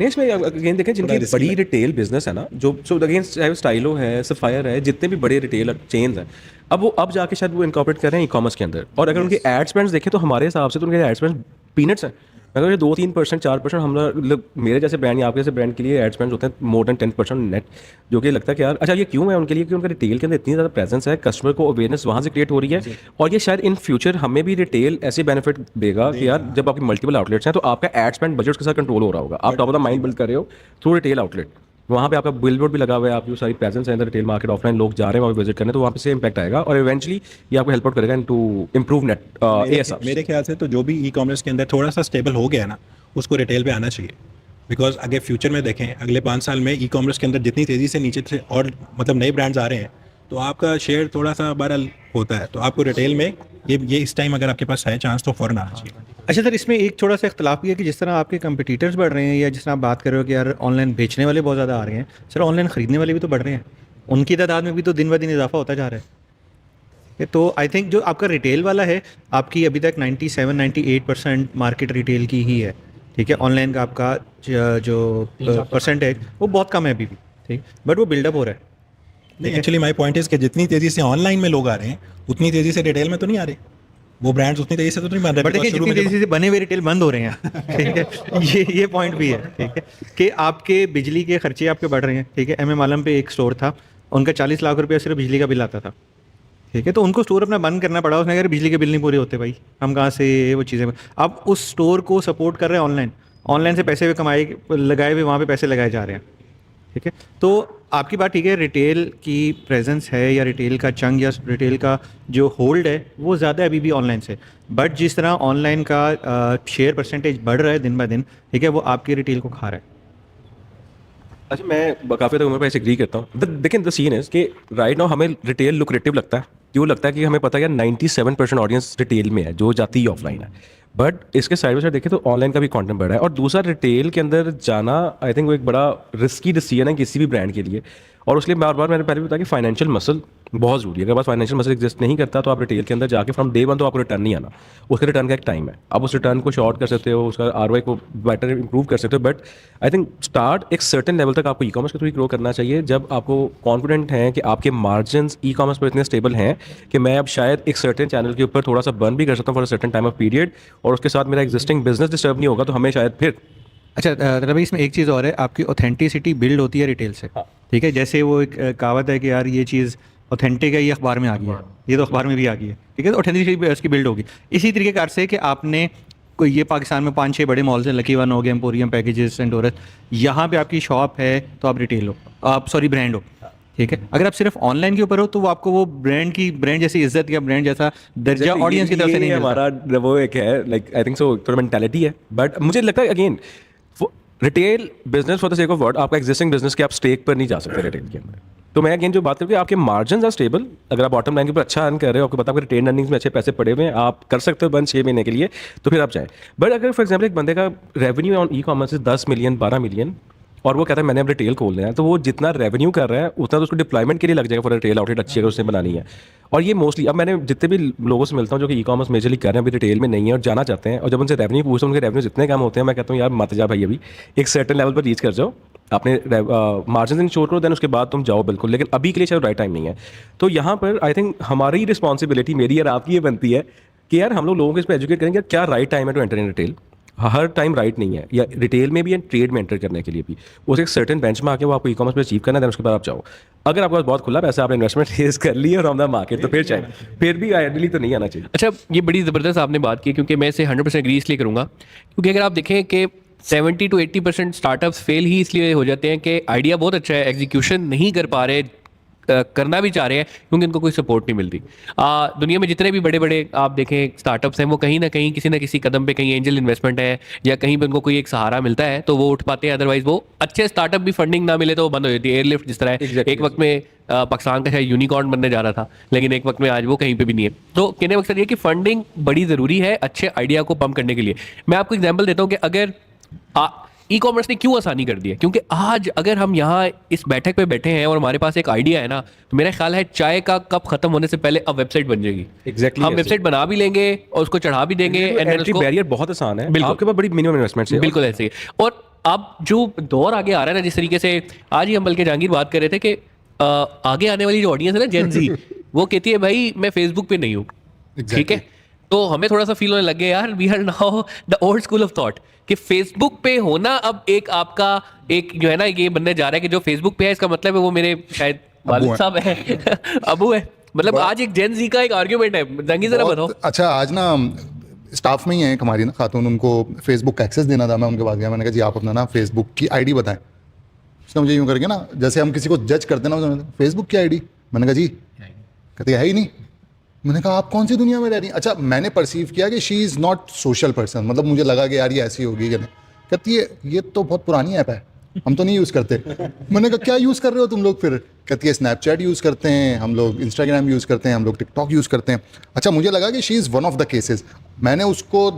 नहीं। इसमें अगेन देखें, जिनकी बड़ी रिटेल बिजनेस है ना, जो सो अगेन चाहे स्टाइलो है, सफायर है, जितने भी बड़े रिटेल चेन्स हैं, अब जाके शायद वो इनकॉर्पोरेट कर रहे हैं ई कॉमर्स के अंदर। और अगर उनके एड स्पेंड्स देखें तो हमारे हिसाब से तो उनके एड स्पेंड्स पीनट्स हैं। अगर ये 2-3%, 4% हम लोग, मेरे जैसे ब्रांड या आपके जैसे ब्रांड के लिए एड स्पेंड्स होते हैं मोर देन 10% नेट, जो कि लगता है कि यार अच्छा ये क्यों है उनके लिए, कि उनका रिटेल के अंदर इतनी ज़्यादा प्रेजेंस है, कस्टमर को अवेयरनेस वहाँ से क्रिएट हो रही है। और ये शायद इन फ्यूचर हमें भी रिटेल ऐसे बेनिफिट देगा कि यार जब आपकी मल्टीपल आउटलेट्स हैं तो आपका एड स्पेंड बजट के साथ कंट्रोल हो रहा होगा। आप top of the mind build कर रहे हो थ्रू रिटेल आउटलेट, वहाँ पे आपका बिलबोर्ड भी लगा हुआ है, आपकी सारी प्रेजेंस है, रिटेल मार्केट ऑफलाइन लोग जा रहे हैं वहाँ पे विजिट करने, तो वहाँ पे से इम्पैक्ट आएगा और इवेंचुअली ये आपको हेल्प आउट करेगा टू इम्प्रूव नेट एएसआर। मेरे ख्याल से तो जो भी ई कॉमर्स के अंदर थोड़ा सा स्टेबल हो गया ना, उसको रिटेल पे आना चाहिए। बिकॉज अगर फ्यूचर में देखें अगले 5 साल में ई कॉमर्स के अंदर जितनी तेज़ी से नीचे से और मतलब नए ब्रांड्स आ रहे हैं तो आपका शेयर थोड़ा सा बहरहाल होता है, तो आपको रिटेल में ये इस टाइम अगर आपके पास है चांस तो फ़ौरन आना चाहिए। अच्छा सर, इसमें एक थोड़ा सा इख्तलाफ भी है कि जिस तरह आपके कंपटीटर्स बढ़ रहे हैं या जिस तरह आप बात कर रहे हो कि यार ऑनलाइन बेचने वाले बहुत ज़्यादा आ रहे हैं, सर ऑनलाइन ख़रीदने वाले भी तो बढ़ रहे हैं, उनकी तादाद में भी तो दिन ब दिन इजाफा होता जा रहा है। तो आई थिंक जो आपका रिटेल वाला है, आपकी अभी तक 97-98% मार्केट रिटेल की ही है, ठीक है। ऑनलाइन का आपका जो परसेंटेज वो बहुत कम है अभी भी, ठीक, बट वो बिल्डअप हो रहा है। नहीं, एक्चुअली माय पॉइंट इज कि जितनी तेज़ी से ऑनलाइन में लोग आ रहे हैं उतनी तेज़ी से रिटेल में तो नहीं आ रहे, वो ब्रांड्स उतनी तेज़ी से तो नहीं बन रहे। बट देखिए जितनी तेज़ी से बने हुए रिटेल बंद हो रहे हैं, ठीक है, ये पॉइंट भी है, ठीक है, कि आपके बिजली के खर्चे आपके बढ़ रहे हैं, ठीक है। MM आलम पे एक स्टोर था, उनका 40 लाख रुपया सिर्फ बिजली का बिल आता था, ठीक है, तो उनको स्टोर अपना बंद करना पड़ा। उसने अगर बिजली के बिल नहीं पूरे होते भाई, हम कहाँ से वो चीज़ें, अब उस स्टोर को सपोर्ट कर रहे हैं ऑनलाइन से पैसे भी कमाए लगाए हुए वहाँ पे पैसे लगाए जा रहे हैं, ठीक है। तो आपकी बात ठीक है, रिटेल की प्रेजेंस है या रिटेल का चंग या रिटेल का जो होल्ड है वो ज़्यादा है अभी भी ऑनलाइन से, बट जिस तरह ऑनलाइन का शेयर परसेंटेज बढ़ रहा है दिन ब दिन, ठीक है, वो आपकी रिटेल को खा रहा है। अच्छा, मैं काफ़ी तक उम्र पर एग्री करता हूँ। लेकिन द सीन इज कि राइट नाउ हमें रिटेल लुक्रेटिव लगता है, क्यों लगता है कि हमें पता है कि 97% ऑडियंस रिटेल में है जो जाती ही ऑफलाइन है, बट इसके साइड बाई साइड देखें तो ऑनलाइन का भी कंटेंट बढ़ा है। और दूसरा, रिटेल के अंदर जाना आई थिंक वो एक बड़ा रिस्की डिसीजन है किसी भी ब्रांड के लिए, और उसके लिए बार बार मैंने पहले भी बताया कि फाइनेंशियल मसल बहुत ज़रूरी है। अगर बस फाइनेंशियल मसल एग्जिस्ट नहीं करता तो आप रिटेल के अंदर जाके फ्रॉम डे वन तो आपको रिटर्न नहीं आना, उसके रिटर्न का एक टाइम है। आप उस रिटर्न को शॉर्ट कर सकते हो, उसका ROI को बेटर इंप्रूव कर सकते हो, बट आई थिंक स्टार्ट एक सर्टेन लेवल तक आपको ई कॉमर्स के थ्रू ग्रो करना चाहिए जब आपको कॉन्फिडेंट हैं कि आपके मार्जिन्स ई कॉमर्स पर इतने स्टेबल हैं कि मैं अब शायद एक सर्टेन चैनल के ऊपर थोड़ा सा बर्न भी कर सकता हूँ for a certain time of period, और उसके साथ मेरा एग्जिस्टिंग बिजनेस डिस्टर्ब नहीं होगा, तो हमें शायद फिर। अच्छा रवि, इसमें एक चीज़ और है, आपकी ऑथेंटिसिटी बिल्ड होती है रिटेल से, ठीक है। जैसे वो एक कहावत है कि यार ये चीज़ ऑथेंटिक है, ये अखबार में आ गई है, ये तो अखबार में भी आ गई है, ठीक है, तो ऑथेंटिसिटी उसकी बिल्ड होगी। इसी तरीके कार से कि आपने कोई ये पाकिस्तान में 5-6 बड़े मॉल्स हैं, लकी वन हो गया, एम्पोरियम, पैकेजेस, सेंटोरस, यहाँ पे आपकी शॉप है तो आप रिटेल हो, आप सॉरी ब्रांड हो, ठीक है। अगर आप सिर्फ ऑनलाइन के ऊपर हो तो वो आपको वो ब्रांड जैसी इज्जत या ब्रांड जैसा दर्जा ऑडियंस की तरफ से नहीं मिलता। हमारा वो एक है लाइक आई थिंक सो थोड़ा मेंटालिटी है, बट मुझे लगता है again retail business for the sake of word, आपका एग्जिस्टिंग बिजनेस के आप स्टेक पर नहीं जा सकते रिटेल के अंदर। तो मैं अगेन जो बात करके आपके मार्जिन आर स्टेबल, अगर आप बॉटम लाइन के ऊपर अच्छा अर्न कर रहे हो, आपको पता है रिटेन अर्निंग्स में अच्छे पैसे पड़े हुए हैं, आप कर सकते हो बंद 6 महीने के लिए, तो फिर आप जाएँ। बट अगर फॉर एग्जाम्पल एक बंदे का revenue on e commerce 10 million 12 million और वो कहता है मैंने अब रिटेल खोलना है, तो वो जितना रेवेन्यू कर रहा है उतना तो उसको डिप्लॉयमेंट के लिए लग जाएगा फॉर रिटेल आउटलेट अच्छी अगर उसने बनानी है। और ये मोस्टली अब मैंने जितने भी लोगों से मिलता हूँ जो कि ई कॉमर्स मेजरली कर रहे हैं, अभी रिटेल में नहीं है और जाना चाहते हैं, और जब उनसे रेवेन्यू पूछता हूँ उनके रेवेन्यू जितने कम होते हैं, मैं कहता हूँ यार मत जा भाई, अभी एक सर्टेन लेवल पर रीच कर जाओ, अपने मार्जिन इंश्योर करो, देन उसके बाद तुम जाओ बिल्कुल, लेकिन अभी के लिए शायद राइट टाइम नहीं है। तो यहाँ पर आई थिंक हमारी रिस्पॉन्सिबिलिटी, मेरी और आपकी ये बनती है कि यार हम लोग लोगों को इस पर एजुकेट करेंगे क्या राइट टाइम है टू एंटर इन रिटेल। हर टाइम राइट नहीं है, या रिटेल में भी एंड ट्रेड में एंटर करने के लिए भी उस एक सर्टेन बेंच में आके वो आपको ई कॉमर्स में अचीव करना है, उसके बाद आप जाओ। अगर आपके पास बहुत खुला पैसा, आपने इन्वेस्टमेंट रेज कर ली और ऑन द मार्केट, तो फिर चाहिए, फिर भी आइडियली तो नहीं आना चाहिए। अच्छा, ये बड़ी ज़बरदस्त आपने बात की, क्योंकि मैं इसे 100% एग्री इसलिए करूँगा क्योंकि अगर आप देखें कि 70 to 80% स्टार्टअप्स फेल ही इसलिए हो जाते हैं कि आइडिया बहुत अच्छा है, एग्जीक्यूशन नहीं कर पा रहे, करना भी चाह रहे हैं क्योंकि इनको कोई सपोर्ट नहीं मिलती। दुनिया में जितने भी बड़े बड़े आप देखें स्टार्टअप्स हैं, वो कहीं ना कहीं किसी ना किसी कदम पे, कहीं एंजल इन्वेस्टमेंट है या कहीं पे उनको कोई एक सहारा मिलता है तो वो उठ पाते हैं, अदरवाइज वो अच्छे स्टार्टअप भी फंडिंग ना मिले तो वो बंद हो जाती है। एयरलिफ्ट जिस तरह है, एक वक्त में पाकिस्तान का शायद यूनिकॉर्न बनने जा रहा था, लेकिन एक वक्त में आज वो कहीं पे भी नहीं है। तो कहने का मकसद ये कि फंडिंग बड़ी ज़रूरी है अच्छे आइडिया को पम्प करने के लिए। मैं आपको एग्जाम्पल देता हूँ कि अगर ई कॉमर्स ने क्यों आसानी कर दी है, क्योंकि आज अगर हम यहाँ इस बैठक पे बैठे हैं और हमारे पास एक आइडिया है ना, तो मेरा ख्याल है चाय का कप खत्म होने से पहले अब वेबसाइट बन जाएगी। Exactly, हम वेबसाइट बना भी लेंगे और उसको चढ़ा भी देंगे, एंट्री बैरियर बहुत आसान है, बिल्कुल आपके पास बड़ी मिनिमम इन्वेस्टमेंट है। बिल्कुल ऐसे ही। और अब जो दौर आगे आ रहा है ना, जिस तरीके से आज ही हम बल्कि जहांगीर बात कर रहे थे कि आगे आने वाली जो ऑडियंस है ना, जेन जी, वो कहती है भाई मैं फेसबुक पे नहीं हूँ, ठीक है। तो हमें थोड़ा सा फील होने लग गया यार, we are now the old school of thought कि फेसबुक पे होना अब एक आपका एक जो है ना ये बनने जा रहा है कि जो फेसबुक पे है इसका मतलब है वो मेरे शायद वालिद साहब है अबू है। मतलब आज एक जेन जी का एक आर्ग्यूमेंट है। जंगी जरा बताओ। अच्छा, आज ना स्टाफ में ही है एक हमारी ना खातून, उनको फेसबुक का एक्सेस देना था। मैं उनके पास गया, मैंने कहा जी आप अपना ना फेसबुक की आईडी बताएं। उसने मुझे यूँ करके ना, जैसे हम किसी को जज करते ना, फेसबुक की आईडी, मैंने कहा जी, कहते है ही नहीं। मैंने कहा आप कौन सी दुनिया में रह रही हैं? अच्छा, मैंने परसीव किया कि she is not social person, मतलब मुझे लगा कि यार ये ऐसी होगी कि नहीं। कहती है ये तो बहुत पुरानी ऐप है, हम तो नहीं यूज़ करते। मैंने कहा क्या यूज़ कर रहे हो तुम लोग फिर? कहती है स्नैपचैट यूज़ करते हैं हम लोग, इंस्टाग्राम यूज़ करते हैं हम लोग, टिकटॉक यूज़ करते हैं। अच्छा, मुझे लगा कि she is one of the cases. मैंने उसको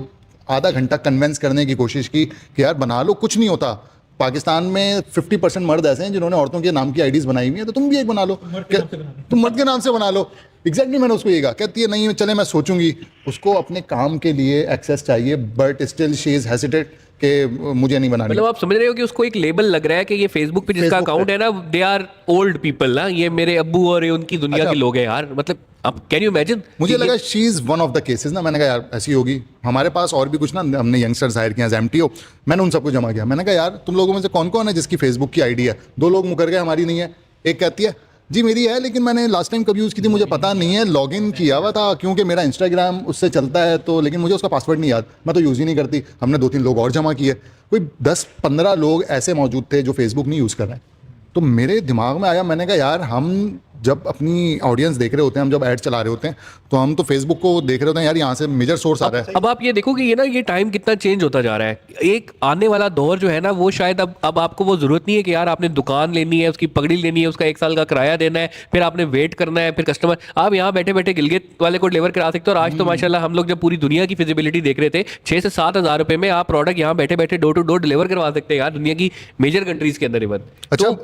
आधा घंटा कन्वेंस करने की कोशिश की कि यार बना लो, कुछ नहीं होता। पाकिस्तान में 50% मर्द ऐसे हैं जिन्होंने औरतों के नाम की आईडीज़ बनाई हुई है, तो तुम भी एक बना लो, तुम मर्द के नाम से बना लो। एग्जैक्टली मैंने उसको ये कहा। कहती है नहीं चले मैं सोचूंगी। उसको अपने काम के लिए एक्सेस चाहिए, but still she is hesitate कि मुझे नहीं बनानी। मतलब आप समझ रहे हो कि उसको एक लेबल लग रहा है कि ये फेसबुक पे जिसका Facebook अकाउंट है ना, दे आर ओल्ड पीपल ना, ये मेरे अब्बू और ये उनकी दुनिया अच्छा। के लोग हैं यार। मतलब अब कैन यू इमेजिन? मुझे लगा she is one of the cases ना। मैंने कहा यार ऐसी होगी। हमारे पास और भी कुछ ना, हमने यंगस्टर्स हायर किया, एमटीओ, मैंने उन सबको जमा किया। मैंने कहा यार तुम लोगों में से कौन कौन है जिसकी फेसबुक की आईडी है? 2 लोग मुकर गए, हमारी नहीं है। एक कहती है जी मेरी है, लेकिन मैंने लास्ट टाइम कब यूज़ की थी मुझे पता नहीं है, लॉगिन किया हुआ था क्योंकि मेरा इंस्टाग्राम उससे चलता है, तो लेकिन मुझे उसका पासवर्ड नहीं याद, मैं तो यूज़ ही नहीं करती। हमने 2-3 लोग और जमा किए। कोई 10-15 लोग ऐसे मौजूद थे जो फेसबुक नहीं यूज़ कर रहे हैं। तो मेरे दिमाग में आया, मैंने कहा यार हम जब अपनी ऑडियंस देख रहे होते हैं, हम जब ऐड चला रहे होते हैं, तो हम तो फेसबुक को देख रहे होते हैं यार यहाँ से मेजर सोर्स आ रहा है। अब आप ये देखो कि ये ना, ये टाइम कितना चेंज होता जा रहा है। एक आने वाला दौर जो है ना, वो शायद अब आपको वो जरूरत नहीं है कि यार आपने दुकान लेनी है, उसकी पगड़ी लेनी है, उसका 1 साल का किराया देना है, फिर आपने वेट करना है, फिर कस्टमर आप यहाँ बैठे बैठे गिलगित वाले को डिलीवर करा सकते हो। और आज तो माशाल्लाह हम लोग जब पूरी दुनिया की फिजिबिलिटी देख रहे थे, 6 से 7 हज़ार रुपए में आप प्रोडक्ट यहाँ बैठे बैठे डोर टू डोर डिलीवर करवा सकते हैं यार, दुनिया की मेजर कंट्रीज के अंदर इवन। अच्छा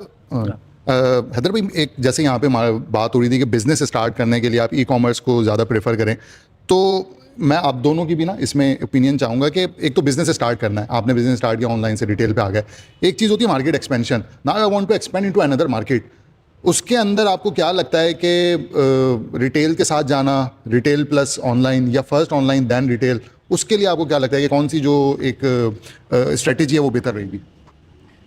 हैदर भाई, एक जैसे यहाँ पे बात हो रही थी कि बिज़नेस स्टार्ट करने के लिए आप ई कॉमर्स को ज़्यादा प्रेफर करें, तो मैं आप दोनों की भी ना इसमें ओपिनियन चाहूँगा कि एक तो बिज़नेस स्टार्ट करना है, आपने बिज़नेस स्टार्ट किया, ऑनलाइन से रिटेल पे आ गए। एक चीज़ होती है market expansion, now I want to expand into another market. उसके अंदर आपको क्या लगता है कि रिटेल के साथ जाना, रिटेल प्लस ऑनलाइन, या फर्स्ट ऑनलाइन दैन रिटेल, उसके लिए आपको क्या लगता है कि कौन सी जो एक स्ट्रेटेजी है वो बेहतर रहेगी?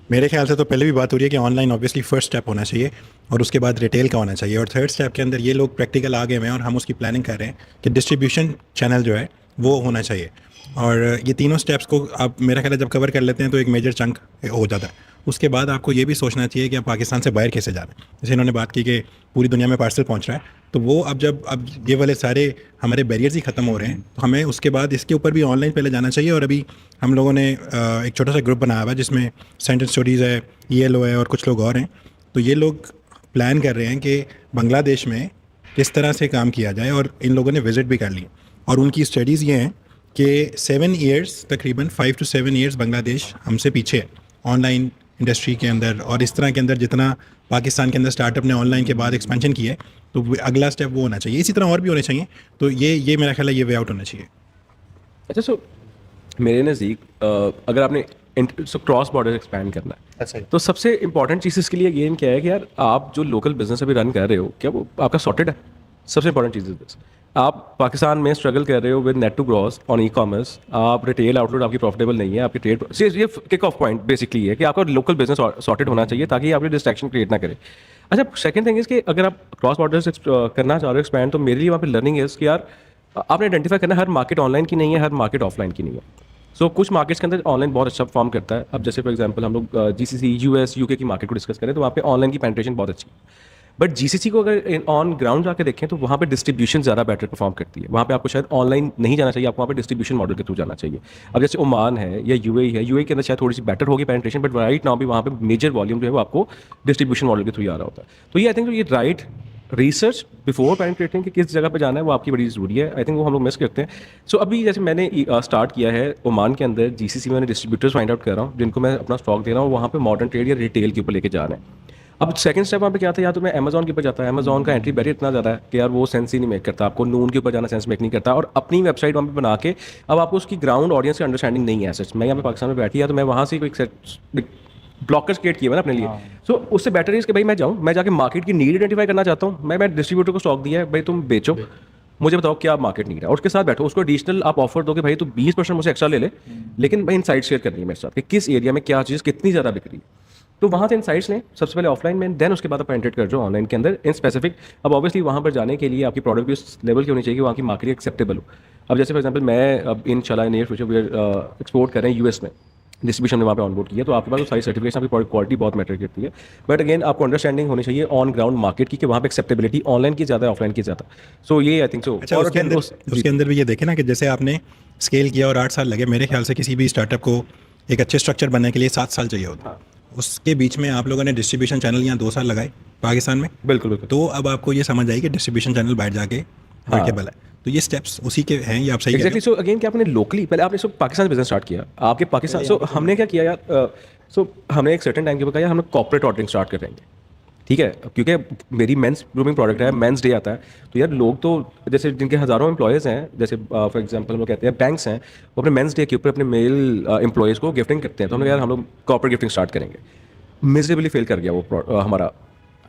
मेरे ख्याल से तो पहले भी बात हो रही है कि ऑनलाइन ऑब्वियसली फर्स्ट स्टेप होना चाहिए और उसके बाद रिटेल का होना चाहिए, और थर्ड स्टेप के अंदर ये लोग प्रैक्टिकल आ गए हैं और हम उसकी प्लानिंग कर रहे हैं कि डिस्ट्रीब्यूशन चैनल जो है वो होना चाहिए। और ये तीनों स्टेप्स को आप मेरा ख्याल है जब कवर कर लेते हैं तो एक मेजर चंक हो जाता है। उसके बाद आपको ये भी सोचना चाहिए कि आप पाकिस्तान से बाहर कैसे जा रहे हैं। जैसे इन्होंने बात की कि पूरी दुनिया में पार्सल पहुंच रहा है, तो वो अब ये वाले सारे हमारे बैरियर्स ही ख़त्म हो रहे हैं, तो हमें उसके बाद इसके ऊपर भी ऑनलाइन पहले जाना चाहिए। और अभी हम लोगों ने एक छोटा सा ग्रुप बनाया हुआ है जिसमें सेंटेंस स्टोरीज़ है, ELO है और कुछ लोग और हैं। तो ये लोग प्लान कर रहे हैं कि बांग्लादेश में किस तरह से काम किया जाए, और इन लोगों ने विज़िट भी कर ली और उनकी स्टडीज़ ये हैं कि 7 ईयर्स, तकरीबन 5 to 7 ईयर्स बांग्लादेश हमसे पीछे है ऑनलाइन इंडस्ट्री के अंदर। और इस तरह के अंदर जितना पाकिस्तान के अंदर स्टार्टअप ने ऑनलाइन के बाद एक्सपेंशन किया है, तो अगला स्टेप वो होना चाहिए। इसी तरह और भी होने चाहिए। तो ये मेरा ख्याल है ये वे आउट होना चाहिए। अच्छा, सो मेरे नज़दीक अगर आपने क्रॉस बॉर्डर एक्सपैंड करना है, अच्छा, तो सबसे इंपॉर्टेंट चीज़ इसके लिए गेम क्या है कि यार आप जो लोकल बिजनेस अभी रन कर रहे हो, क्या वो आपका सॉर्टेड है? सबसे इंपॉर्टेंट चीज़ इज दिस। आप पाकिस्तान में स्ट्रगल कर रहे हो with net to gross on e-commerce, आप रिटेल आउटलेट आपकी प्रॉफिटेबल नहीं है, आपकी ट्रेड, ये किक ऑफ पॉइंट बेसिकली है कि आपका लोकल बिजनेस सॉर्टेड होना चाहिए ताकि आपकी डिस्ट्रैक्शन क्रिएट ना करे। अच्छा, सेकंड थिंग इज़ कि अगर आप क्रॉस बॉर्डर से करना चाह रहे हो एक्सपैंड, तो मेरे लिए वहाँ पे लर्निंग इज़ कि यार आपने आइडेंटिफाई करना है हर मार्केट ऑनलाइन की नहीं है, हर मार्केट ऑफलाइन की नहीं है। सो कुछ मार्केट्स के अंदर ऑनलाइन बहुत अच्छा परफॉर्म करता है। अब जैसे फॉर एग्जांपल हम लोग GCC US UK की मार्केट को डिस्कस करें तो वहाँ पे ऑनलाइन की पेनिट्रेशन बहुत अच्छी है। बट GCC को अगर ऑन ग्राउंड जाके देखें तो वहाँ पे डिस्ट्रीब्यूशन ज़्यादा बेटर परफॉर्म करती है। वहाँ पे आपको शायद ऑनलाइन नहीं जाना चाहिए, आपको वहाँ पे डिस्ट्रीब्यूशन मॉडल के थ्रू जाना चाहिए। अब जैसे ओमान है या UAE है, UAE के अंदर शायद थोड़ी सी बेटर होगी पेनिट्रेशन, बट राइट नाउ भी वहाँ पे मेजर वॉल्यूम जो है वो आपको डिस्ट्रीब्यूशन मॉडल के थ्रू आ रहा होता है। तो ये आई थिंक ये राइट रिसर्च बिफोर पेनिट्रेटिंग कि किस जगह पे जाना है वो आपकी बड़ी ज़रूरी है। आई थिंक वो हम लोग मिस करते हैं। सो अभी जैसे मैंने स्टार्ट किया है ओमान के अंदर, GCC में मैंने डिस्ट्रीब्यूटर्स फाइंड आउट कर रहा हूँ जिनको मैं अपना स्टॉक दे रहा हूँ, वहाँ पे मॉडर्न ट्रेड या रिटेल के ऊपर लेके जा रहे हैं। अब सेकंड स्टेप वहाँ पे क्या था, या तो मैं अमेजॉन के ऊपर जाता है, अमेजॉन का एंट्री बैरियर इतना ज़्यादा है कि यार वो सेंस ही नहीं मेक करता, आपको नून के ऊपर जाना सेंस मेक नहीं करता, और अपनी वेबसाइट वहाँ पे बना के अब आपको उसकी ग्राउंड ऑडियंस की अंडरस्टैंडिंग नहीं है। सच मैं यहाँ पे पाकिस्तान में बैठी है तो मैं वहाँ से कोई ब्लॉकर्स क्रिएट किए हुए ना अपने लिए। सो उससे बेटर है कि भाई मैं जाऊँ, मैं जाके मार्केट की नीड आइडेंटिफाई करना चाहता हूँ, मैं डिस्ट्रीब्यूटर को स्टॉक दिया है, भाई तुम बेचो, मुझे बताओ क्या मार्केट नीड है, और उसके साथ बैठो, उसको एडिशनल आप ऑफर दो कि भाई तू 20% मुझे एक्स्ट्रा ले ले, लेकिन भाई इनसाइट शेयर करनी है मेरे साथ कि किस एरिया में क्या चीज़ कितनी ज़्यादा बिक रही है। तो वहाँ से इनसाइट्स लें सबसे पहले ऑफलाइन में, देन उसके बाद आप पेनिट्रेट कर जाओ ऑनलाइन के अंदर इन स्पेसिफिक। अब ऑब्वियसली वहाँ पर जाने के लिए आपकी प्रोडक्ट भी उस लेवल की होनी चाहिए कि वहाँ की मार्केट एक्सेप्टेबल हो। अब जैसे फॉर एग्जांपल मैं अब इंशाल्लाह नियर फ्यूचर वी एक्सपोर्ट कर रहे हैं US में, डिस्ट्रीब्यूशन ने वहाँ पे ऑनबोर्ड किया, तो आपके पास सारी सर्टिफिकेशन, आपकी प्रोडक्ट क्वालिटी बहुत मैटर करती है। बट अगेन आपको अंडरस्टैंडिंग होनी चाहिए ऑन ग्राउंड मार्केट की कि वहाँ पे एक्सेप्टेबिलिटी ऑनलाइन की ज़्यादा, ऑफलाइन की ज़्यादा। सो ये आई थिंक सो। अच्छा, उसके अंदर भी ये देखें ना कि जैसे आपने स्केल किया और 8 साल लगे, मेरे ख्याल से किसी भी स्टार्टअप को एक अच्छे स्ट्रक्चर बनने के लिए 7 साल चाहिए होता है। उसके बीच में आप लोगों ने डिस्ट्रीब्यूशन चैनल यहाँ 2 साल लगाए पाकिस्तान में। बिल्कुल बिल्कुल। तो अब आपको ये समझ आई कि डिस्ट्रीब्यूशन चैनल बैठ जाके वर्केबल है। तो ये स्टेप्स उसी के हैं, ये आप सही कह रहे एग्जैक्टली। सो अगेन क्या आपने लोकली, पहले आपने पाकिस्तान बिजनेस स्टार्ट किया आपके पाकिस्तान, सो हमने क्या किया यार, सो हमने एक सर्टेन टाइम के बाद कहा यार हम लोग कॉर्पोरेट ऑर्डरिंग स्टार्ट करेंगे, ठीक है, क्योंकि मेरी मेंस ग्रूमिंग प्रोडक्ट है, मेंस डे आता है, तो यार लोग तो जैसे जिनके हज़ारों एम्प्लॉयज़ हैं, जैसे फॉर एग्जांपल हम लोग कहते हैं बैंक्स हैं, वो अपने मेंस डे के ऊपर अपने मेल एम्प्लॉयज़ को गिफ्टिंग करते हैं। तो हमने यार हम लोग कॉर्पोरेट गिफ्टिंग स्टार्ट करेंगे। मिजरेबली फेल कर गया वो हमारा।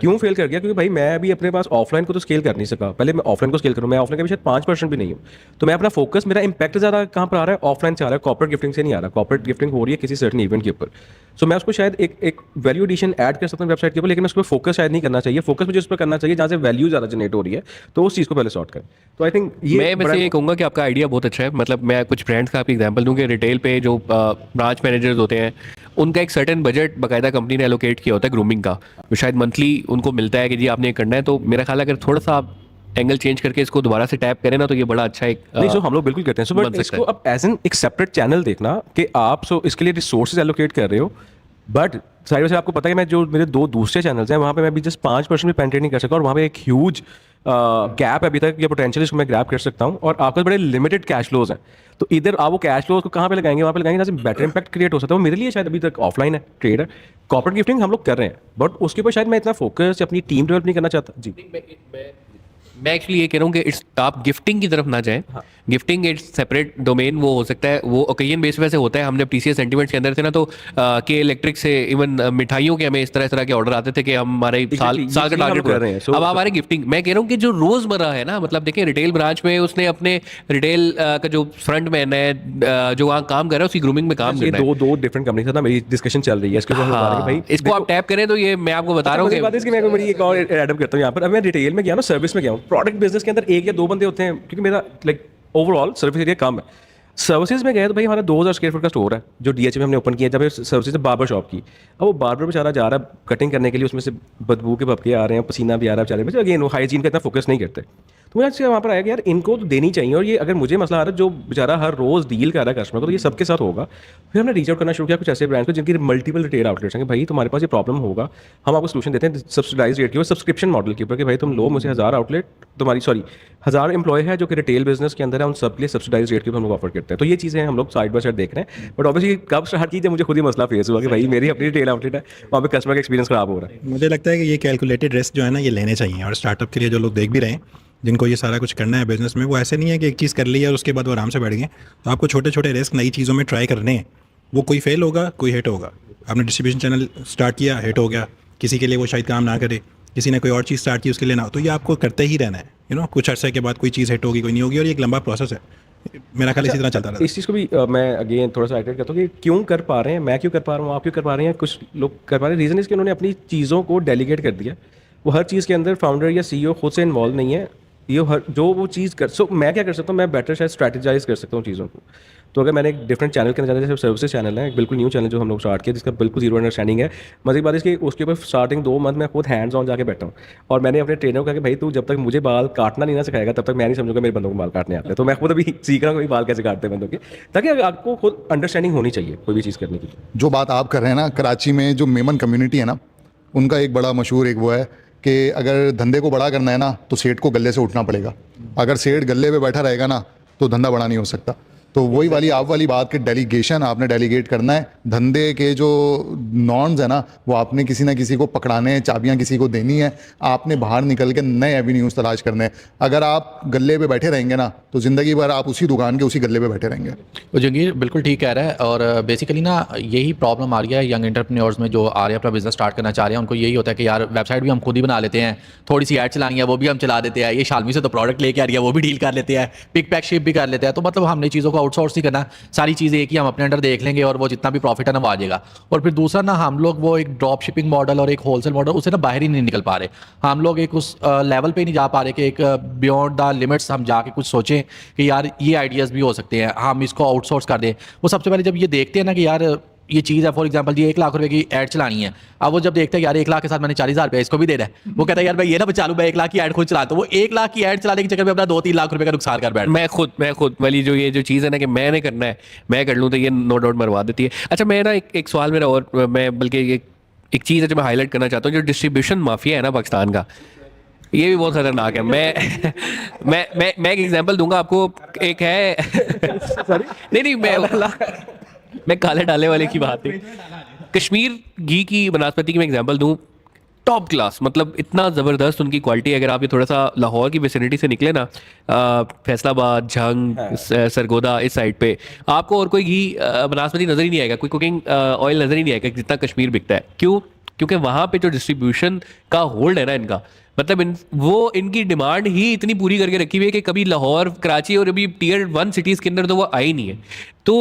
क्यों फेल कर गया? क्योंकि भाई मैं अभी अपने पास ऑफलाइन को तो स्केल कर नहीं सका, पहले मैं ऑफलाइन को स्केल करूँ, मैं ऑफलाइन का भी शायद 5% भी नहीं हूँ। तो मैं अपना फोकस, मेरा इंपैक्ट ज़्यादा कहाँ पर आ रहा है? ऑफलाइन से आ रहा है, कॉर्पोरेट गिफ्टिंग से नहीं आ रहा। कॉर्पोरेट गिफ्टिंग हो रही है किसी सर्टेन इवेंट के ऊपर, सो मैं उसको शायद एक वैल्यू एडिशन ऐड कर सकता हूँ वेबसाइट के ऊपर, लेकिन उस पर फोकस शायद नहीं करना चाहिए। फोकस मुझे उस पर करना चाहिए जहाँ से वैल्यू ज़्यादा जनरेट हो रही है, तो उस चीज़ को पहले सॉर्ट करें। तो आई थिंक मैं वैसे ये कहूँगा कि आपका आइडिया बहुत अच्छा है। मतलब मैं कुछ ब्रांड्स का आपको एग्जांपल दूँ कि रिटेल पे जो ब्रांच मैनेजर्स होते हैं, उनका एक सर्टेन बजट बाकायदा कंपनी ने एलोकेट किया होता है ग्रूमिंग का, तो शायद मंथली उनको मिलता है कि जी आपने ये करना है। तो मेरा ख्याल है अगर थोड़ा सा आप एंगल चेंज करके इसको दोबारा से टैप करें ना, तो ये बड़ा अच्छा एक नहीं, सो हम लोग बिल्कुल करते हैं। सो बन बट सकता इसको है। अब एज एन एक सेपरेट चैनल देखना कि आप सो इसके लिए रिसोर्सेज एलोकेट कर रहे हो, बट साइड बाय साइड आपको पता है कि मैं जो मेरे 2 दूसरे चैनल्स हैं वहाँ पे मैं अभी जस्ट 5% भी पेनिट्रेट नहीं कर सकता, और वहाँ पे एक ह्यूज गैप है अभी तक, ये पोटेंशियल इसको मैं ग्रैब कर सकता हूँ, और आपके बड़े लिमिटेड कैश फ्लोज हैं। तो इधर आप वो कैश फ्लोज को कहाँ पे लगाएंगे? वहाँ पे लगाएंगे जहाँ से बेटर इंपैक्ट क्रिएट हो सकता है। वो मेरे लिए शायद अभी तक ऑफलाइन है, ट्रेड है, कॉर्पोरेट गिफ्टिंग हम लोग कर रहे हैं, बट उसके ऊपर शायद मैं इतना फोकस अपनी टीम डेवलप नहीं करना चाहता। जी मैं एक्चुअली ये कह रहा हूँ कि इट्स आप गिफ्टिंग की तरफ ना जाएं। गिफ्टिंग इट्स सेपरेट डोमेन, वो हो सकता है, वो ओकेजन बेस पे से होता है। हमने TCS सेंटिमेंट्स के अंदर थे ना, तो के इलेक्ट्रिक से इवन मिठाइयों के हमें इस तरह के ऑर्डर आते थे कि हम हमारे साल ये का चीज़ हम टारगेट कर रहे हैं। अब हमारे गिफ्टिंग, मैं कह रहा हूँ कि जो रोजमर्रा है ना, मतलब देखिए रिटेल ब्रांच में उसने अपने रिटेल का जो फ्रंट मैन है जो वहाँ काम कर रहा है, उसी ग्रूमिंग में काम ये कर रहा है। दो डिफरेंट कंपनी के साथ ना मेरी डिस्कशन चल रही है इसके ऊपर। हम बता रहे हैं कि भाई इसको आप टैप करें तो ये मैं आपको बता रहा हूँ मुझे बात है इसकी, मैं मेरी एक और एडअप करता हूँ यहाँ पर। अब मैं रिटेल में गया ना, सर्विस में गया हूँ, प्रोडक्ट बिजनेस के अंदर 1 या 2 बंदे होते हैं, क्योंकि मेरा लाइक ओवरऑल सर्विस एरिया कम है। सर्विसेज में गए तो भाई हमारा 2000 स्क्वायर फुट का स्टोर है जो DH में हमने ओपन किया, जब सर्विसेज बार्बर शॉप की। अब वो बार्बर बेचारा जा रहा है कटिंग करने के लिए, उसमें से बदबू के भपके आ रहे हैं, पसीना भी आ रहा है बेचारे, अगेन वो हाइजीन का इतना फोकस नहीं करते। तो मुझे अच्छे वहाँ पर आया कि यार इनको तो देनी चाहिए, और ये अगर मुझे मसला आ रहा है जो बेचारा हर रोज़ डील कर रहा है कस्टमर को, तो ये सबके साथ होगा। फिर हमने रीच आउट करना शुरू किया कुछ ऐसे ब्रांड्स को जिनकी मल्टीपल रिटेल आउटलेट्स हैं कि भाई तुम्हारे पास ये प्रॉब्लम होगा, हम आपको सोल्यूशन देते हैं सब्सिडाइज रेट के ऊपर, सब्सक्रिप्शन मॉडल के ऊपर, कि भाई तुम लो मुझे 1000 आउटलेट, तुम्हारी 1000 एम्प्लॉय है जो कि रिटेल बिजनेस के अंदर है, उन सब के लिए सब्सिडाइज रेट के ऊपर हम लोग ऑफर करते हैं। तो ये चीज़ें हम लोग साइड बाय साइड देख रहे हैं। बट ऑब्वियसली कब स्टार्ट की जब मुझे खुद ही मसला फेस हुआ कि भाई मेरी अपनी रिटेल आउटलेट है, वहाँ पे कस्टमर का एक्सपीरियंस खराब हो रहा है। मुझे लगता है कि ये कैलकुलेटेड रिस्क जो है ना, ये लेने चाहिए। और स्टार्टअप के लिए जो लोग देख भी रहे हैं, जिनको ये सारा कुछ करना है बिजनेस में, वो ऐसे नहीं है कि एक चीज़ कर ली है और उसके बाद वो आराम से बैठ गए। तो आपको छोटे छोटे रिस्क नई चीज़ों में ट्राई करने हैं। वो कोई फेल होगा, कोई हिट होगा। आपने डिस्ट्रीब्यूशन चैनल स्टार्ट किया, हिट हो गया, किसी के लिए वो शायद काम ना करे, किसी ने कोई और चीज़ स्टार्ट की उसके लिए ना हो, तो ये आपको करते ही रहना है। कुछ अर्से के बाद कोई चीज़ हिट होगी, कोई नहीं होगी, और ये एक लंबा प्रोसेस है। मेरा ख्याल इसी तरह चलता रहता है। इस चीज़ को भी मैं अगेन थोड़ा सा एडिट करता हूँ कि क्यों कर पा रहे हैं, मैं क्यों कर पा रहा हूँ, आप क्यों कर पा रहे हैं, कुछ लोग कर पा रहे हैं। रीज़न इसके उन्होंने अपनी चीज़ों को डेलीगेट कर दिया। वो हर चीज़ के अंदर फाउंडर या CEO खुद से इन्वॉल्व नहीं है। ये हर जो वो चीज़ कर, सो मैं क्या कर सकता हूँ, मैं बेटर शायद स्ट्रैटेजाइज कर सकता हूँ चीज़ों को। तो अगर मैंने एक डिफरेंट चैनल के अंदर जाना, जैसे सर्विसेज चैनल है, एक बिल्कुल न्यू चैनल जो हम लोग स्टार्ट किया, जिसका बिल्कुल जीरो अंडरस्टैंडिंग है। मजे की बात इसकी, उसके ऊपर स्टार्टिंग 2 मंथ मैं खुद हैंड्स ऑन जाके बैठा हूँ, और मैंने अपने ट्रेनर को कहा कि भाई तू जब तक मुझे बाल काटना नहीं ना सिखाएगा तब तक मैं नहीं समझूंगा मेरे बंदों को बाल काटने आते हैं। तो मैं खुद अभी सीख रहा हूँ कि बाल कैसे काटते हैं बंदों के, ताकि आपको खुद अंडरस्टैंडिंग होनी चाहिए कोई भी चीज़ करने की। जो बात आप कर रहे हैं ना, कराची में जो मेमन कम्युनिटी है ना, उनका एक बड़ा मशहूर एक वो है कि अगर धंधे को बड़ा करना है ना, तो सेठ को गले से उठना पड़ेगा। अगर सेठ गले पे बैठा रहेगा ना, तो धंधा बड़ा नहीं हो सकता। तो वही वाली आप वाली बात कि डेलीगेशन आपने डेलीगेट करना है। धंधे के जो नॉर्म्स है ना, वो आपने किसी ना किसी को पकड़ाने हैं, चाबियां किसी को देनी है। आपने बाहर निकल के नए एवेन्यूज़ तलाश करने हैं। अगर आप गले पे बैठे रहेंगे ना, तो ज़िंदगी भर आप उसी दुकान के उसी गले पे बैठे रहेंगे। तो जंगीर बिल्कुल ठीक कह रहा है, और बेसिकली ना यही प्रॉब्लम आ रही है यंग एंटरप्रेन्योर्स में जो आ रहे हैं अपना बिजनेस स्टार्ट करना चाह रहे हैं। उनको यही होता है कि यार वेबसाइट भी हम खुद ही बना लेते हैं, थोड़ी सी ऐड चलानी है वो भी हम चला देते हैं, ये शालमी से तो प्रोडक्ट लेके आ रही है वो भी डील कर लेते हैं, पिक पैक शिप भी कर लेते हैं। तो मतलब हमने चीज़ों को आउटसोर्स ही करना, सारी चीज़ें एक ही हम अपने अंडर देख लेंगे और वो जितना भी प्रॉफिट है ना वो आ जाएगा। और फिर दूसरा ना हम लोग वो एक ड्रॉप शिपिंग मॉडल और एक होलसेल मॉडल उससे ना बाहर ही नहीं निकल पा रहे। हम लोग एक उस लेवल पे नहीं जा पा रहे कि एक बियॉन्ड द लिमिट्स हम जाके कुछ सोचें कि यार ये आइडियाज़ भी हो सकते हैं, हम इसको आउटसोर्स कर दें। वो सबसे पहले जब ये देखते हैं ना कि यार ये चीज़ है, फॉर एग्जांपल जी 1 लाख रुपए की ऐड चलानी है, अब वो जब देखते हैं यार 1 लाख के साथ मैंने 40,000 रुपये इसको भी देना है, वो कहता है यार भाई ये ना बचा लूँ, मैं 1 लाख की ऐड खुद चला, तो वो 1 लाख की ऐड चलाने के चक्कर में अपना 2-3 लाख रुपए का नुकसान कर बैठ। मैं खुद वाली जो ये जो चीज़ है ना कि मैंने करना है मैं कर लूँ, तो ये नो डाउट मरवा देती है। अच्छा मैं ना एक सवाल मेरा, और मैं बल्कि एक चीज़ है जो मैं हाईलाइट करना चाहता हूँ, जो डिस्ट्रीब्यूशन माफिया है ना पाकिस्तान का, ये भी बहुत खतरनाक है। मैं एक एग्जांपल दूंगा आपको। एक है नहीं मैं काले डाले वाले की बात नहीं, कश्मीर घी की वनस्पति की मैं एग्जांपल दूं, टॉप क्लास, मतलब इतना ज़बरदस्त उनकी क्वालिटी। अगर आप ये थोड़ा सा लाहौर की विसिनिटी से निकले ना, फैसलाबाद, झंग, सरगोदा, इस साइड पे आपको और कोई घी वनस्पति नज़र ही नहीं आएगा, कोई कुकिंग ऑयल नज़र ही नहीं आएगा जितना कश्मीर बिकता है। क्यों? क्योंकि वहाँ पे जो डिस्ट्रीब्यूशन का होल्ड है ना इनका, मतलब वो इनकी डिमांड ही इतनी पूरी करके रखी हुई है कि कभी लाहौर, कराची और अभी टियर 1 सिटीज़ के अंदर तो वो आई नहीं है, तो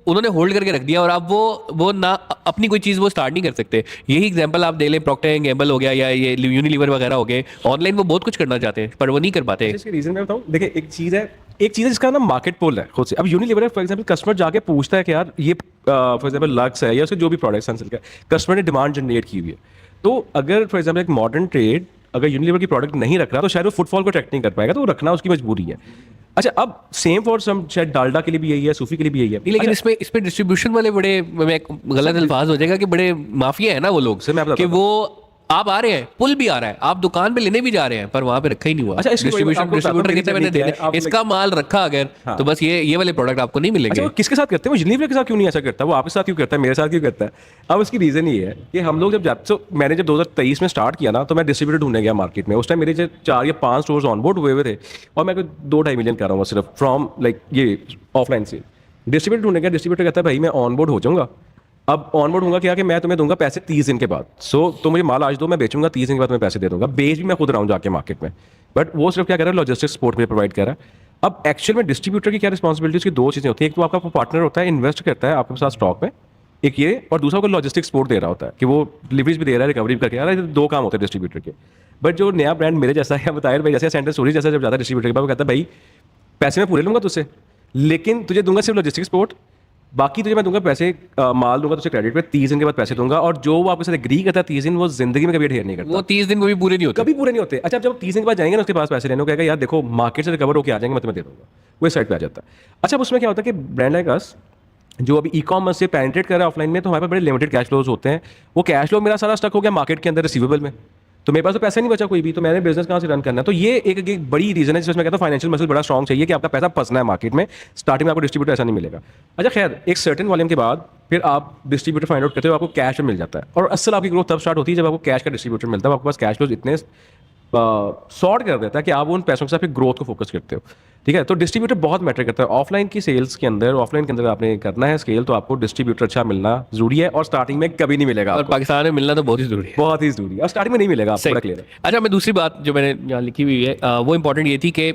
उन्होंने होल्ड करके रख दिया, और अब वो ना अपनी कोई चीज़ वो स्टार्ट नहीं कर सकते। यही एग्जांपल आप दे लें, प्रॉक्टर एंड गैम्बल हो गया या ये यूनिलीवर वगैरह हो गए, ऑनलाइन वो बहुत कुछ करना चाहते हैं पर वो नहीं कर पाते। इसके रीजन मैं बताऊं, देखिए एक चीज़ है जिसका ना मार्केट पुल है खुद से। अब यूनिलीवर फॉर एग्जांपल कस्टमर जाके पूछता है कि यार ये फॉर एग्जांपल लक्स है या उसके जो भी प्रोडक्ट्स हैं सनसिल्क का, कस्टमर ने डिमांड जनरेट की हुई है, तो अगर फॉर एग्जांपल एक मॉडर्न ट्रेड अगर यूनिलीवर की प्रोडक्ट नहीं रख रहा तो शायद वो फुटफॉल को अट्रैक्ट नहीं कर पाएगा, तो वो रखना उसकी मजबूरी है। अच्छा, अब सेम फॉर सम, शायद डालडा के लिए भी यही है, सूफी के लिए भी यही है। लेकिन इसमें डिस्ट्रीब्यूशन वाले बड़े, मैं गलत अल्फाज हो जाएगा कि बड़े माफिया है ना वो लोग, सर मैं कि वो आप आ रहे हैं, पुल भी आ रहा है, आप दुकान पे लेने भी जा रहे हैं, पर वहां पे रखा ही नहीं हुआ। अच्छा, डिस्ट्रीब्यूटर कहते हैं मैंने देने, इसका माल रखा अगर, तो बस ये वाले प्रोडक्ट आपको नहीं मिलेंगे। अच्छा, वो किसके साथ करते हैं? वो यूनिलीवर के साथ क्यों नहीं ऐसा करता? वो आपके साथ क्यों करता है, मेरे साथ क्यों करता है? अब उसकी रीजन ये है कि हम लोग मैंने जब 2023 में स्टार्ट किया ना, तो मैं डिस्ट्रीब्यूटर ढूंढने गया मार्केट में। उस टाइम मेरे 4 या 5 स्टोर्स ऑनबोर्ड हुए हुए थे, और मैं 2-2.5 मिलियन कर रहा हूँ सिर्फ फ्रॉम लाइक ये ऑफलाइन से। डिस्ट्रीब्यूटर ढूंढने गया, डिस्ट्रीब्यूटर कहता है भाई मैं ऑनबोर्ड हो जाऊंगा। अब ऑनबोर्ड होगा क्या कि मैं तुम्हें दूंगा पैसे 30 दिन के बाद, तो मुझे माल आज दो, मैं बेचूंगा, 30 दिन के बाद मैं पैसे दे दूंगा। बेच भी मैं खुद रहा हूँ जाके मार्केट में, बट वो सिर्फ क्या कर रहा है, लॉजिस्टिक्स सपोर्ट में प्रोवाइड कर रहा है। अब एक्चुअल में डिस्ट्रीब्यूटर की क्या रिस्पॉन्सिबिलिटी, उसकी 2 चीज़ें होती हैं। एक तो आपका पार्टनर होता है, इन्वेस्ट करता है आपके साथ स्टॉक में, एक ये, और दूसरा को लॉजिस्टिक्स सपोर्ट दे रहा होता है कि वो डिलीवरीज भी दे रहा है, रिकवरी भी करके आ रहा है। 2 काम होते हैं डिस्ट्रीब्यूटर के। बट जो नया ब्रांड मेरे जैसा है, बताया भाई जैसे सेंटर स्टोरी जैसा, जब जाता है डिस्ट्रीब्यूटर के पास, वो कहता है भाई पैसे मैं पूरे लूंगा तुझसे, लेकिन तुझे दूंगा सिर्फ लॉजिस्टिक्स सपोर्ट, बाकी तुझे मैं दूंगा पैसे, माल दूंगा तुझे क्रेडिट पे, 30 दिन के बाद पैसे दूंगा। और जो वो आपके साथ एग्री करता है 30 दिन, वो जिंदगी में कभी अडेयर नहीं करता। वो 30 दिन कभी पूरे नहीं होते, कभी पूरे नहीं होते। अच्छा, जब 30 दिन के बाद जाएंगे ना उसके पास पैसे लेने को, कहेगा यार देखो मार्केट से रिकवर होकर आ जाएंगे, मैं तुम्हें दे दूंगा, वो साइड पे आ जाता है। अच्छा, अब उसमें क्या होता है कि ब्रांड लाइक अस जो अभी ई-कॉमर्स से पेनिट्रेट कर रहा है ऑफलाइन में, तो हमारे पास बड़े लिमिटेड कैश फ्लोज होते हैं। वो कैश फ्लो मेरा सारा स्टक हो गया मार्केट के अंदर रिसीवेबल में, तो मेरे पास तो पैसा नहीं बचा कोई भी, तो मैंने बिजनेस कहाँ से रन करना है? तो ये एक बड़ी रीजन है जिसमें मैं कहता हूँ फाइनेंशियल मसल बड़ा स्ट्रॉन्ग चाहिए कि आपका पैसा फंसना है मार्केट में, स्टार्टिंग में आपको डिस्ट्रीब्यूटर ऐसा नहीं मिलेगा। अच्छा खैर, एक सर्टेन वॉल्यूम के बाद फिर आप डिस्ट्रीब्यूटर फाइंड आउट करते हो, आपको कैश में मिल जाता है, और असल आपकी ग्रोथ तब स्टार्ट होती है जब आपको कैश का डिस्ट्रीब्यूटर मिलता है। आपके पास कैश फ्लोज इतने सॉर्ट कर देता है कि आप उन पैसों के साथ फिर ग्रोथ को फोकस करते हो। ठीक है, तो डिस्ट्रीब्यूटर बहुत मैटर करता है ऑफलाइन की सेल्स के अंदर। ऑफलाइन के अंदर आपने करना है स्केल, तो आपको डिस्ट्रीब्यूटर अच्छा मिलना जरूरी है, और स्टार्टिंग में कभी नहीं मिलेगा और आपको। पाकिस्तान में मिलना तो बहुत ही जरूरी है, बहुत ही जरूरी है, और स्टार्टिंग में नहीं मिलेगा आपको, बड़ा क्लियर है। अच्छा, मैं दूसरी बात जो मैंने यहाँ लिखी हुई है वो इंपॉर्टेंट ये थी कि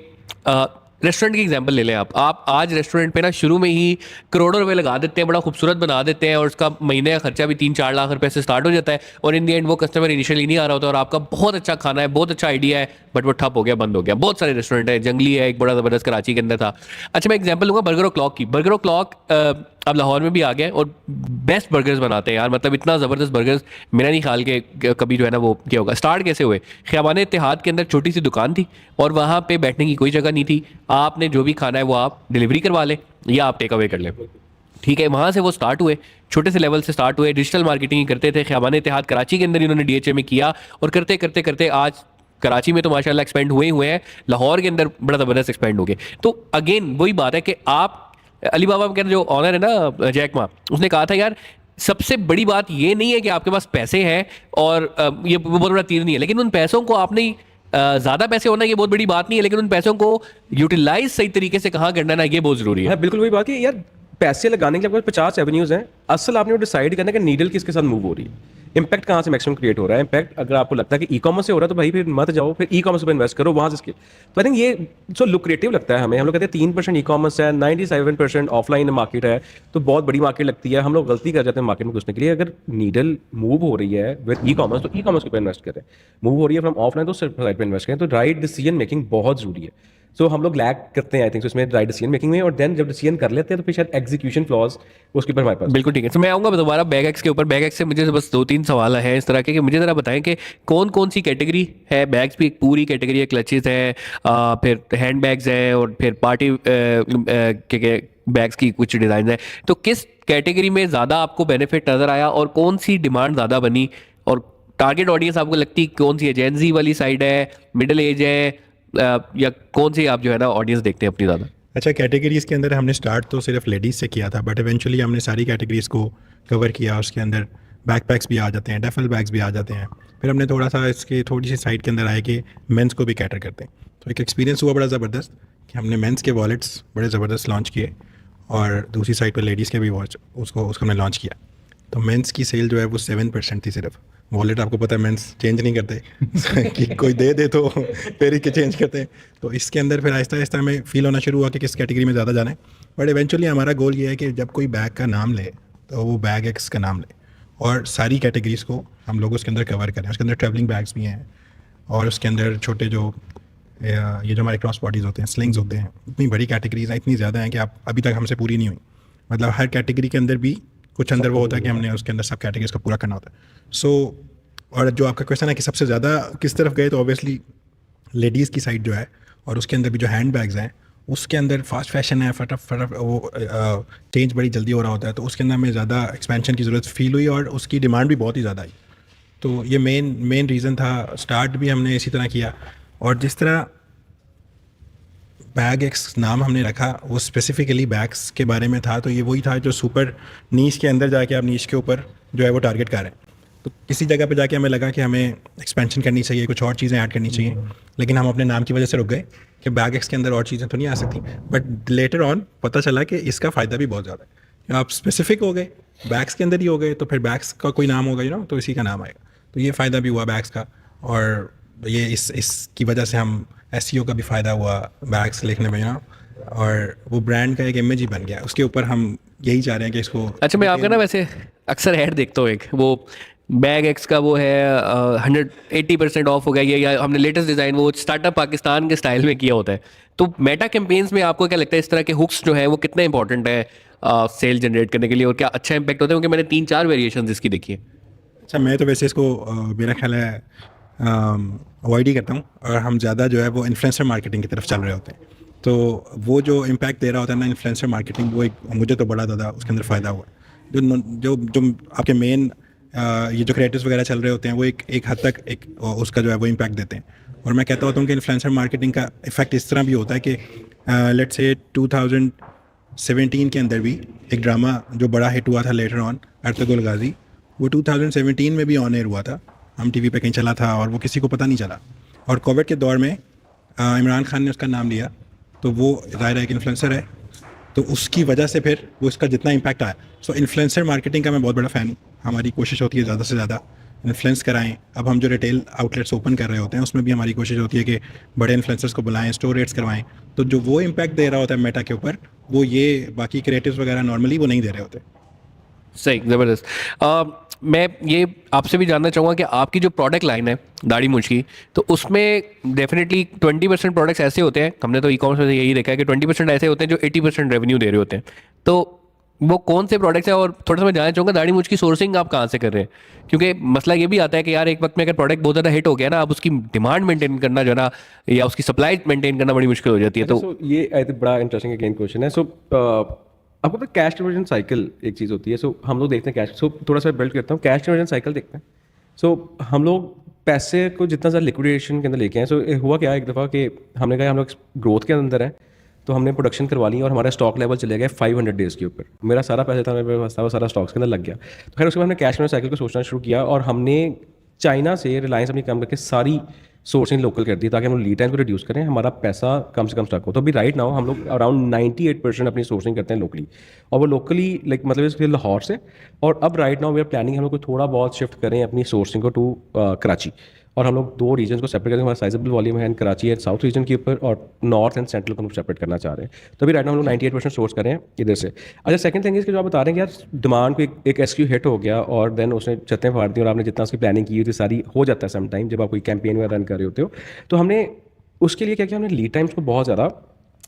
रेस्टोरेंट की एग्जांपल ले लें आप आज रेस्टोरेंट पे ना शुरू में ही करोड़ों रुपए लगा देते हैं, बड़ा खूबसूरत बना देते हैं, और उसका महीने का खर्चा भी 3-4 लाख रुपए से स्टार्ट हो जाता है, और इन दी एंड वो कस्टमर इनिशियली नहीं आ रहा होता, और आपका बहुत अच्छा खाना है, बहुत अच्छा आइडिया है, बट वो ठप हो गया, बंद हो गया। बहुत सारे रेस्टोरेंट है, जंगली है एक बड़ा ज़बरदस्त कराची के अंदर था। अच्छा, मैं एग्जांपल लूँगा बर्गर और क्लॉक की। बर्गर और क्लॉक अब लाहौर में भी आ गए और बेस्ट बर्गर्स बनाते हैं यार, मतलब इतना ज़बरदस्त बर्गर्स मेरा नहीं ख्याल के कभी जो है ना वो क्या होगा। स्टार्ट कैसे हुए? ख़ियाबान इत्तेहाद के अंदर छोटी सी दुकान थी, और वहाँ पे बैठने की कोई जगह नहीं थी। आपने जो भी खाना है वो आप डिलीवरी करवा लें या आप टेक अवे कर लें, ठीक है। वहाँ से वो स्टार्ट हुए, छोटे से लेवल से स्टार्ट हुए, डिजिटल मार्केटिंग करते थे। ख़ियाबान इत्तेहाद कराची के अंदर इन्होंने DHA में किया, और करते करते करते आज कराची में तो माशाल्लाह एक्सपेंड हुए हैं, लाहौर के अंदर बड़ा ज़बरदस्त एक्सपेंड हो गए। तो अगेन वही बात है कि आप अली बाबा के जो ऑनर है ना जैक मा, उसने कहा था यार सबसे बड़ी बात ये नहीं है कि आपके पास पैसे हैं, और ये बहुत बड़ा तीर नहीं है, लेकिन उन पैसों को आपने ज़्यादा पैसे होना ये बहुत बड़ी बात नहीं है, लेकिन उन पैसों को यूटिलाइज सही तरीके से कहाँ करना है ना, ये बहुत ज़रूरी है। बिल्कुल वही बात कि यार पैसे लगाने के लिए 50 एवेन्यूज़ हैं, असल आपने वो डिसाइड करना है कि नीडल किसके साथ मूव हो रही है, इंपैक्ट कहाँ से मैक्सिमम क्रिएट हो रहा है। इंपैक्ट अगर आपको लगता है कि ई-कॉमर्स से हो रहा है, तो भाई फिर मत जाओ, फिर ई-कॉमर्स पर इन्वेस्ट करो, वहाँ से स्किल। तो आई थिंक ये सो लुक्रेटिव लगता है हमें। हम लोग कहते हैं 3% ई-कॉमर्स है, 97% ऑफलाइन मार्केट है, तो बहुत बड़ी मार्केट लगती है। हम लोग गलती कर जाते हैं मार्केट में घुसने के लिए। अगर नीडल मूव हो रही है विद ई-कॉमर्स, तो ई-कॉमर्स के ऊपर इन्वेस्ट करें। मूव हो रही है फ्रॉम ऑफलाइन, तो सिर्फ साइड पर इन्वेस्ट करें। तो राइट डिसीजन मेकिंग बहुत जरूरी है। सो हम लोग लैग करते हैं आई थिंक इसमें राइट डिसीजन मेकिंग में, और देन जब डिसीजन कर लेते हैं तो फिर शायद एग्जीक्यूशन फ्लॉज उसके ऊपर हमारे पास। बिल्कुल ठीक है। तो मैं आऊँगा दोबारा बैग एक्स के ऊपर। बैग एक्स से मुझे बस 2-3 सवाल हैं इस तरह के कि मुझे ज़रा बताएं कि कौन कौन सी कैटेगरी है। बैग्स भी एक पूरी कैटेगरी है, क्लचेस है, फिर हैंड बैग्स है, और फिर पार्टी बैग्स की कुछ डिज़ाइन है। तो किस कैटेगरी में ज़्यादा आपको बेनिफिट नज़र आया और कौन सी डिमांड ज़्यादा बनी, और टारगेट ऑडियंस आपको लगती कौन सी है? जेन ज़ी वाली साइड है, मिडिल एज है, या कौन सी आप जो है ना ऑडियंस देखते हैं अपनी ज़्यादा? अच्छा, कैटेगरीज़ के अंदर हमने स्टार्ट तो सिर्फ लेडीज़ से किया था, बट इवेंचुअली हमने सारी कैटेगरीज़ को कवर किया। उसके अंदर बैकपैक्स भी आ जाते हैं, डफल बैग्स भी आ जाते हैं। फिर हमने थोड़ा सा इसके थोड़ी सी साइड के अंदर आए कि मेंस को भी कैटर करते हैं। तो एक एक्सपीरियंस हुआ बड़ा ज़बरदस्त कि हमने मेंस के वॉलेट्स बड़े ज़बरदस्त लॉन्च किए, और दूसरी साइड पर लेडीज़ के भी वॉच उसको हमने लॉन्च किया। तो मेंस की सेल जो है वो 7% थी सिर्फ। वॉलेट आपको पता है मेंस चेंज नहीं करते कि कोई दे तो फिर ही के चेंज करते हैं। तो इसके अंदर फिर आहिस्ता आहिस्ता हमें फील होना शुरू हुआ कि किस कैटेगरी में ज़्यादा जाना है। बट इवेंचुअली हमारा गोल ये है कि जब कोई बैग का नाम ले तो वो बैग एक्स का नाम ले, और सारी कैटेगरीज़ को हम लोग उसके अंदर कवर करें। उसके अंदर ट्रैवलिंग बैग्स भी हैं, और उसके अंदर छोटे जो ये जो हमारे क्रॉस बॉडीज़ होते हैं, स्लिंग्स होते हैं। इतनी बड़ी कैटेगरीज हैं, इतनी ज़्यादा हैं कि आप अभी तक हमसे पूरी नहीं हुई। मतलब हर कैटेगरी के अंदर भी कुछ अंदर वो होता है कि हमने उसके अंदर सब कैटेगरीज को पूरा करना होता है। सो और जो आपका क्वेश्चन है कि सबसे ज़्यादा किस तरफ गए, तो ऑब्वियसली लेडीज़ की साइड जो है, और उसके अंदर भी जो हैंड बैग्स हैं उसके अंदर फास्ट फैशन है, फटाफट वो चेंज बड़ी जल्दी हो रहा होता है। तो उसके अंदर हमें ज़्यादा एक्सपेंशन की ज़रूरत फील हुई, और उसकी डिमांड भी बहुत ही ज़्यादा आई। तो ये मेन रीज़न था। स्टार्ट भी हमने इसी तरह किया, और जिस तरह बैग एक्स नाम हमने रखा वो स्पेसिफिकली बैग्स के बारे में था। तो ये वही था जो सुपर नीश के अंदर जाके आप नीश के ऊपर जो है वो टारगेट कर रहे हैं। तो किसी जगह पे जाके हमें लगा कि हमें एक्सपेंशन करनी चाहिए, कुछ और चीज़ें ऐड करनी चाहिए, लेकिन हम अपने नाम की वजह से रुक गए कि बैग एक्स के अंदर और चीज़ें तो नहीं आ सकती। बट लेटर ऑन पता चला कि इसका फ़ायदा भी बहुत ज़्यादा है। आप स्पेसिफिक हो गए, बैग्स के अंदर ही हो गए, तो फिर बैग्स का कोई नाम होगा तो इसी का नाम आएगा। तो ये फ़ायदा भी हुआ बैग्स का, और ये इसकी वजह से हम SEO का भी फ़ायदा हुआ बैग्स लिखने में और वो ब्रांड का एक इमेज ही बन गया। उसके ऊपर हम यही चाह रहे हैं कि इसको। अच्छा, मैं आपका ना वैसे अक्सर ऐड देखता हूँ, एक वो बैग एक्स का वो है 180% ऑफ हो गया ये, या हमने लेटेस्ट डिज़ाइन वो स्टार्टअप पाकिस्तान के स्टाइल में किया होता है। तो मेटा कैंपेन्स में आपको क्या लगता है इस तरह के हुक्स जो है वो कितना इंपॉर्टेंट है सेल जनरेट करने के लिए, और क्या अच्छा इंपैक्ट होता है? क्योंकि मैंने 3-4 वेरिएशन इसकी देखी है। अच्छा, मैं तो वैसे इसको मेरा ख्याल है अवॉइड ही करता हूँ, और हम ज़्यादा जो है वो इन्फ्लुएंसर मार्केटिंग की तरफ चल रहे होते हैं। तो वो जो इम्पैक्ट दे रहा होता है ना इन्फ्लुएंसर मार्केटिंग, वो एक मुझे तो बड़ा ज़्यादा उसके अंदर फ़ायदा हुआ। जो आपके मेन ये जो क्रिएटिव्स वगैरह चल रहे होते हैं वो एक हद तक एक उसका जो है वो इम्पैक्ट देते हैं। और मैं कहता होता हूँ कि इन्फ्लुएंसर मार्केटिंग का इफेक्ट इस तरह भी होता है कि लेट्स से 2017 के अंदर भी एक ड्रामा जो बड़ा हिट हुआ था लेटर ऑन, अर्तुगरुल गाजी, वो 2017 में भी ऑन एयर हुआ था। हम टीवी पे कहीं चला था और वो किसी को पता नहीं चला, और कोविड के दौर में इमरान खान ने उसका नाम लिया, तो वो ज़ाहिर है एक इन्फ्लुएंसर है, तो उसकी वजह से फिर वो इसका जितना इम्पैक्ट आया। सो इन्फ्लुएंसर मार्केटिंग का मैं बहुत बड़ा फ़ैन हूँ। हमारी कोशिश होती है ज़्यादा से ज़्यादा इन्फ्लुएंस कराएं। अब हम जो रिटेल आउटलेट्स ओपन कर रहे होते हैं उसमें भी हमारी कोशिश होती है कि बड़े इन्फ्लुएंसर्स को बुलाएं, स्टोर रेट्स करवाएं। तो जो वो इम्पैक्ट दे रहा होता है मेटा के ऊपर, वो ये बाकी क्रिएटिव्स वगैरह नॉर्मली वो नहीं दे रहे होते। सही, ज़बरदस्त। मैं ये आपसे भी जानना चाहूँगा कि आपकी जो प्रोडक्ट लाइन है दाढ़ी मूंछ की, तो उसमें डेफिनेटली 20% प्रोडक्ट्स ऐसे होते हैं, हमने तो ई कॉमर्स में यही देखा है कि 20% ऐसे होते हैं जो 80% रेवेन्यू दे रहे होते हैं। तो वो कौन से प्रोडक्ट्स हैं? और थोड़ा सा मैं जानना चाहूँगा दाढ़ी मूंछ की सोर्सिंग आप कहाँ से कर रहे हैं? क्योंकि मसला ये भी आता है कि यार एक वक्त में अगर प्रोडक्ट बहुत ज़्यादा हिट हो गया ना, आप उसकी डिमांड मेंटेन करना जो है ना, या उसकी सप्लाई मेंटेन करना बड़ी मुश्किल हो जाती है। तो ये आई थिंक बड़ा इंटरेस्टिंग अगेन क्वेश्चन है। आपको पता कैश कन्वर्जन साइकिल एक चीज़ होती है। हम लोग देखते हैं कैश, थोड़ा सा बिल्ड करता हूँ, कैश कन्वर्जन साइकिल देखते हैं। हम लोग पैसे को जितना ज़्यादा लिक्विडेशन के अंदर लेके आए। हुआ क्या एक दफ़ा कि हमने कहा हम लोग ग्रोथ के अंदर है, तो हमने प्रोडक्शन करवा ली और हमारा स्टॉक लेवल चले गए 500 डेज़ के ऊपर। मेरा सारा पैसा था मेरे पास था, वो सारा स्टॉक्स के अंदर लग गया। तो खैर उसके बाद हमने कैश कन्वर्जन साइकिल को सोचना शुरू किया, और हमने चाइना से रिलायंस अपनी कम करके सारी सोर्सिंग लोकल कर दी ताकि हम लीड टाइम को रिड्यूस करें, हमारा पैसा कम से कम स्टॉक हो। तो अभी राइट नाउ हम लोग अराउंड 98% अपनी सोर्सिंग करते हैं लोकली, और वो लोकली लाइक मतलब इसके लाहौर से। और अब right now we are planning हम लोग को थोड़ा बहुत शिफ्ट करें अपनी सोर्सिंग को टू कराची, और हम लोग 2 रीजन को सेपरेट करें। हमारा साइजेबल वॉल्यूम है कराची एंड साउथ रीजन के ऊपर, और नॉर्थ एंड सेंट्रल को हम सेपरेट करना चाह रहे हैं। तो अभी राइट नाउ हम लोग 98% सोर्स करें इधर से। अच्छा, सेकंड थिंग इसके जो आप बता रहे हैं कि यार डिमांड को एक SKU हिट हो गया और देन उसने छतें फाड़ दी, और आपने जितना उसकी प्लानिंग की हुई थी सारी हो जाता है सम टाइम जब आप कोई कैंपेन वगैरह रन कर रहे होते हो। तो हमने उसके लिए क्या किया हमने, लीड टाइम्स को बहुत ज़्यादा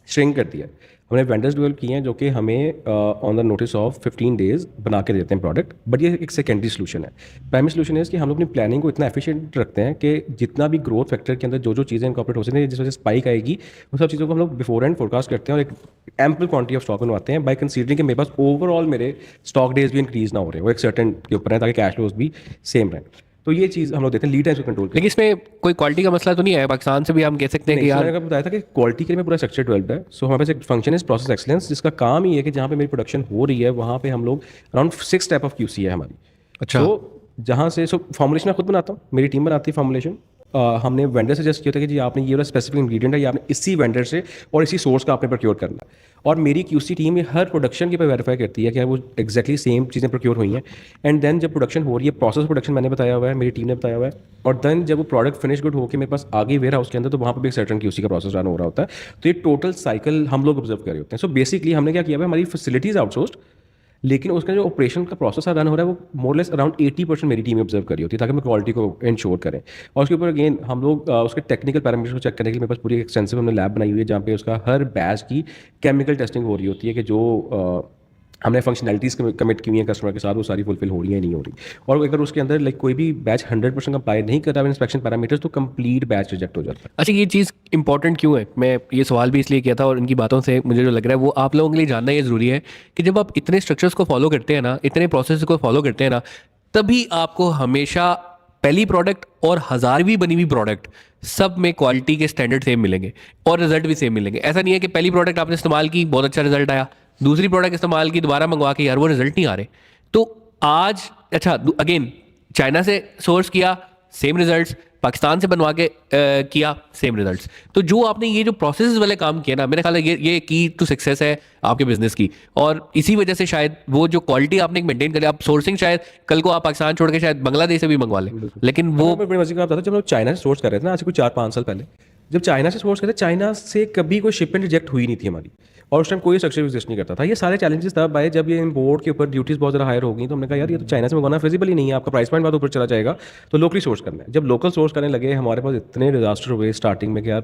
श्रिंक कर दिया। हमने वेंडर्स डेवलप किए हैं जो कि हमें on the notice of 15 days बना के देते हैं प्रोडक्ट, बट ये एक सेकेंडरी सोल्यूशन है। प्राइमरी सोल्यूशन है कि हम लोग अपनी प्लानिंग को इतना एफिशिएंट रखते हैं कि जितना भी ग्रोथ फैक्टर के अंदर जो जो चीज़ें इनकॉर्पोरेट हो सकती हैं, जिस वजह से स्पाइक आएगी, उन सब चीज़ों को हम लोग बिफोर एंड फोरकास्ट करते हैं और एक एम्पल क्वांटिटी ऑफ स्टॉक बनवाते हैं, बाय कंसीडरिंग कि मेरे पास ओवरऑल मेरे स्टॉक डेज भी इंक्रीज ना हो रहे हैं, वो एक सर्टन के ऊपर है ताकि कैश फ्लोज भी सेम रहें। तो ये चीज़ हम लोग देते हैं, लीड टाइम्स को कंट्रोल। लेकिन इसमें कोई क्वालिटी का मसला तो नहीं है? पाकिस्तान से भी हम कह सकते हैं कि यार मैंने आपको बताया था कि क्वालिटी के लिए पूरा स्ट्रक्चर डेवलप्ड है। सो हमारे पास एक फंक्शन है प्रोसेस एक्सीलेंस, जिसका काम ही है कि जहाँ पे मेरी प्रोडक्शन हो रही है वहाँ पे हम लोग अराउंड 6 टाइप ऑफ QC है हमारी। अच्छा। तो जहाँ से फॉर्मुलेशन मैं खुद बनाता हूँ, मेरी टीम बनाती है फॉर्मुलेशन। हमने वेंडर सजेस्ट किया था कि जी आपने ये वाला स्पेसिफिक इंग्रेडिएंट है, ये आपने इसी वेंडर से और इसी सोर्स का आपने प्रोक्योर करना है। और मेरी QC टीम ये हर प्रोडक्शन के पे वेरीफाई करती है कि वो एक्जैक्टली सेम चीज़ें प्रोक्योर हुई हैं। एंड देन जब प्रोडक्शन हो रही है, प्रोसेस प्रोडक्शन मैंने बताया हुआ है, मेरी टीम ने बताया हुआ है, और देन जब वो प्रोडक्ट फिनिश गुड होकर मेरे पास आ गई वेयर हाउस के अंदर, तो वहाँ पर भी एक सर्टन QC का प्रोसेस रन हो रहा होता है। तो ये टोटल साइकिल हम लोग ऑब्जर्व कर रहे होते हैं। सो बेसिकली हमने क्या किया है, हमारी फैसिलिटीज़ आउटसोर्स्ड, लेकिन उसका जो ऑपरेशन का प्रोसेस रन हो रहा है वो मोरलेस अराउंड 80% मेरी टीम ऑब्जर्व करी होती है, ताकि हम क्वालिटी को इंश्योर करें। और उसके ऊपर अगेन हम लोग उसके टेक्निकल पैरामीटर्स को चेक करने के लिए मेरे पास पूरी एक्सटेंसिव हमने लैब बनाई हुई है, जहाँ पे उसका हर बैच की केमिकल टेस्टिंग हो रही होती है कि जो हमने फंक्शनैलिटीज़ कमिट की हुई हैं कस्टमर के साथ, वो सारी फुलफिल हो रही है नहीं हो रही। और अगर उसके अंदर लाइक कोई भी बैच 100% कंप्लाई नहीं कर रहा है इंस्पेक्शन पैरामीटर्स, तो कंप्लीट बैच रिजेक्ट हो जाता है। अच्छा, ये चीज़ इंपॉर्टेंट क्यों है? मैं ये सवाल भी इसलिए किया था और इनकी बातों से मुझे जो लग रहा है वो आप लोगों के लिए जानना ये ज़रूरी है कि जब आप इतने स्ट्रक्चर्स को फॉलो करते हैं ना, इतने प्रोसेस को फॉलो करते हैं ना, तभी आपको हमेशा पहली प्रोडक्ट और 1000वीं बनी हुई प्रोडक्ट सब में क्वालिटी के स्टैंडर्ड सेम मिलेंगे और रिजल्ट भी सेम मिलेंगे। ऐसा नहीं है कि पहली प्रोडक्ट आपने इस्तेमाल की, बहुत अच्छा रिजल्ट आया, दूसरी प्रोडक्ट इस्तेमाल की, दोबारा मंगवा के यार वो रिजल्ट नहीं आ रहे। तो आज अच्छा अगेन चाइना से सोर्स किया, सेम रिजल्ट्स, पाकिस्तान से बनवा के किया, सेम रिजल्ट्स। तो जो आपने ये जो प्रोसेस वाले काम किया ना, मेरे ख्याल है ये की टू सक्सेस है आपके बिजनेस की, और इसी वजह से शायद वो जो क्वालिटी आपने मेंटेन करी। आप सोर्सिंग शायद कल को आप पाकिस्तान छोड़ के शायद बांग्लादेश से भी मंगवा लें, लेकिन वो मैं बड़ी मजे का बताता, जब हम चाइना से सोर्स कर रहे थे ना, आज से कुछ 4-5 साल पहले, जब चाइना से सोर्स करते, चाइना से कभी कोई शिपमेंट रिजेक्ट हुई नहीं थी हमारी, और उस टाइम कोई स्ट्रक्चर एग्जिस्ट नहीं करता था। ये सारे चैलेंजेस तब आए जब ये इम्पोर्ट के ऊपर ड्यूटीज़ बहुत ज़्यादा हायर हो गई, तो हमने कहा यार ये तो चाइना से मंगवाना फिजिबल ही नहीं है, आपका प्राइस पॉइंट बहुत ऊपर चला जाएगा, तो लोकली सोर्स करना है। जब लोकल सोर्स करने लगे, हमारे पास इतने डिजास्टर हुए स्टार्टिंग में कि यार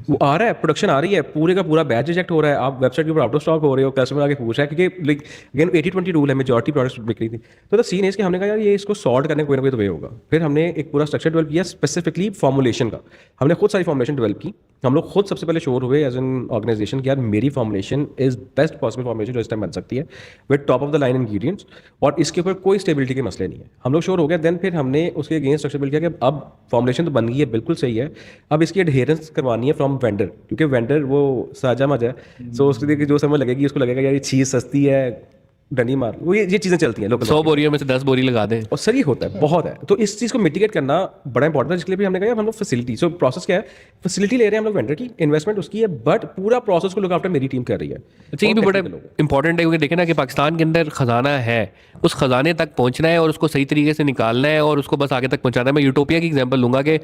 वो आ रहा है, प्रोडक्शन आ रही है, पूरे का पूरा बैच रिजेक्ट हो रहा है, आप वेबसाइट के ऊपर आउट ऑफ स्टॉक हो रहे हो, कस्टमर आके पूछ रहा है, क्योंकि लाइक अगेन 80-20 रूल है, मेजॉरिटी प्रोडक्ट्स बिक रही थी। तो द सीन है कि हमने कहा यार ये इसको सॉल्व करने कोई ना कोई तो वे होगा। फिर हमने एक पूरा स्ट्रक्चर डेवलप किया स्पेसिफिकली फॉर्मुलेशन का। हमने खुद सारी फॉर्मुलेशन डेवलप की, हम लोग खुद सबसे पहले श्योर हुए एज एन ऑर्गेनाइजेशन कि यार मेरी formulation is best possible formulation जो इस टाइम बन सकती है with top of the line ingredients, और इसके ऊपर कोई स्टेबिलिटी के मसले नहीं है। हम लोग श्योर हो गए। देन फिर हमने उसके अगेंस्ट स्ट्रक्चर बिल्ड किया कि अब फॉर्मुलेशन तो बन गई है, बिल्कुल सही है, अब इसकी एडहेरेंस करवानी है फ्रॉम वेंडर, क्योंकि वेंडर वो साजा मजा है, सो उसके लिए जो समय लगेगी उसको लगेगा यार ये चीज़ सस्ती है, डंडी मार वो, ये चीज़ें चलती हैं लोकल। 100 बोरियों में से 10 बोरी लगा दें, और सही होता है, बहुत है। तो इस चीज़ को मिटिगेट करना बड़ा इंपॉर्टेंट है, जिसके लिए भी हमने कहा यार हम लोग फैसिलिटी, सो प्रोसेस क्या है, फैसिलिटी ले रहे हैं हम लोग, वेंडर की इन्वेस्टमेंट उसकी है, बट पूरा प्रोसेस को लुक आफ्टर मेरी टीम कर रही है। अच्छा, ये भी बड़ा इंपॉर्टेंट है क्योंकि देखें ना कि पाकिस्तान के अंदर खजाना है, उस खजाने तक पहुंचना है और उसको सही तरीके से निकालना है और उसको बस आगे तक पहुंचाना है। मैं यूटोपिया की एग्जांपल लूंगा कि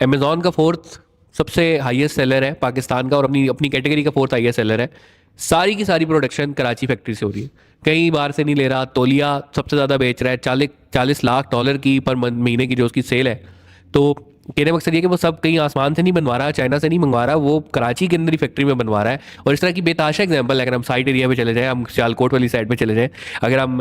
अमेजॉन का 4th सबसे हाईएस्ट सेलर है पाकिस्तान का, और अपनी अपनी कैटेगरी का 4th हाईएस्ट सेलर है। सारी की सारी प्रोडक्शन कराची फैक्ट्री से हो रही है, कहीं बाहर से नहीं ले रहा। तौलिया सबसे ज़्यादा बेच रहा है, $40 लाख की पर महीने की जो उसकी सेल है। तो कहने का मकसद ये कि वो सब कहीं आसमान से नहीं बनवा रहा, चाइना से नहीं मंगवा रहा, वो कराची के अंदर ही फैक्ट्री में बनवा रहा है। और इस तरह की बेताशा एग्जांपल है। अगर हम साइड एरिया पे चले जाएं, हम सियालकोट वाली साइड पे चले जाएं, अगर हम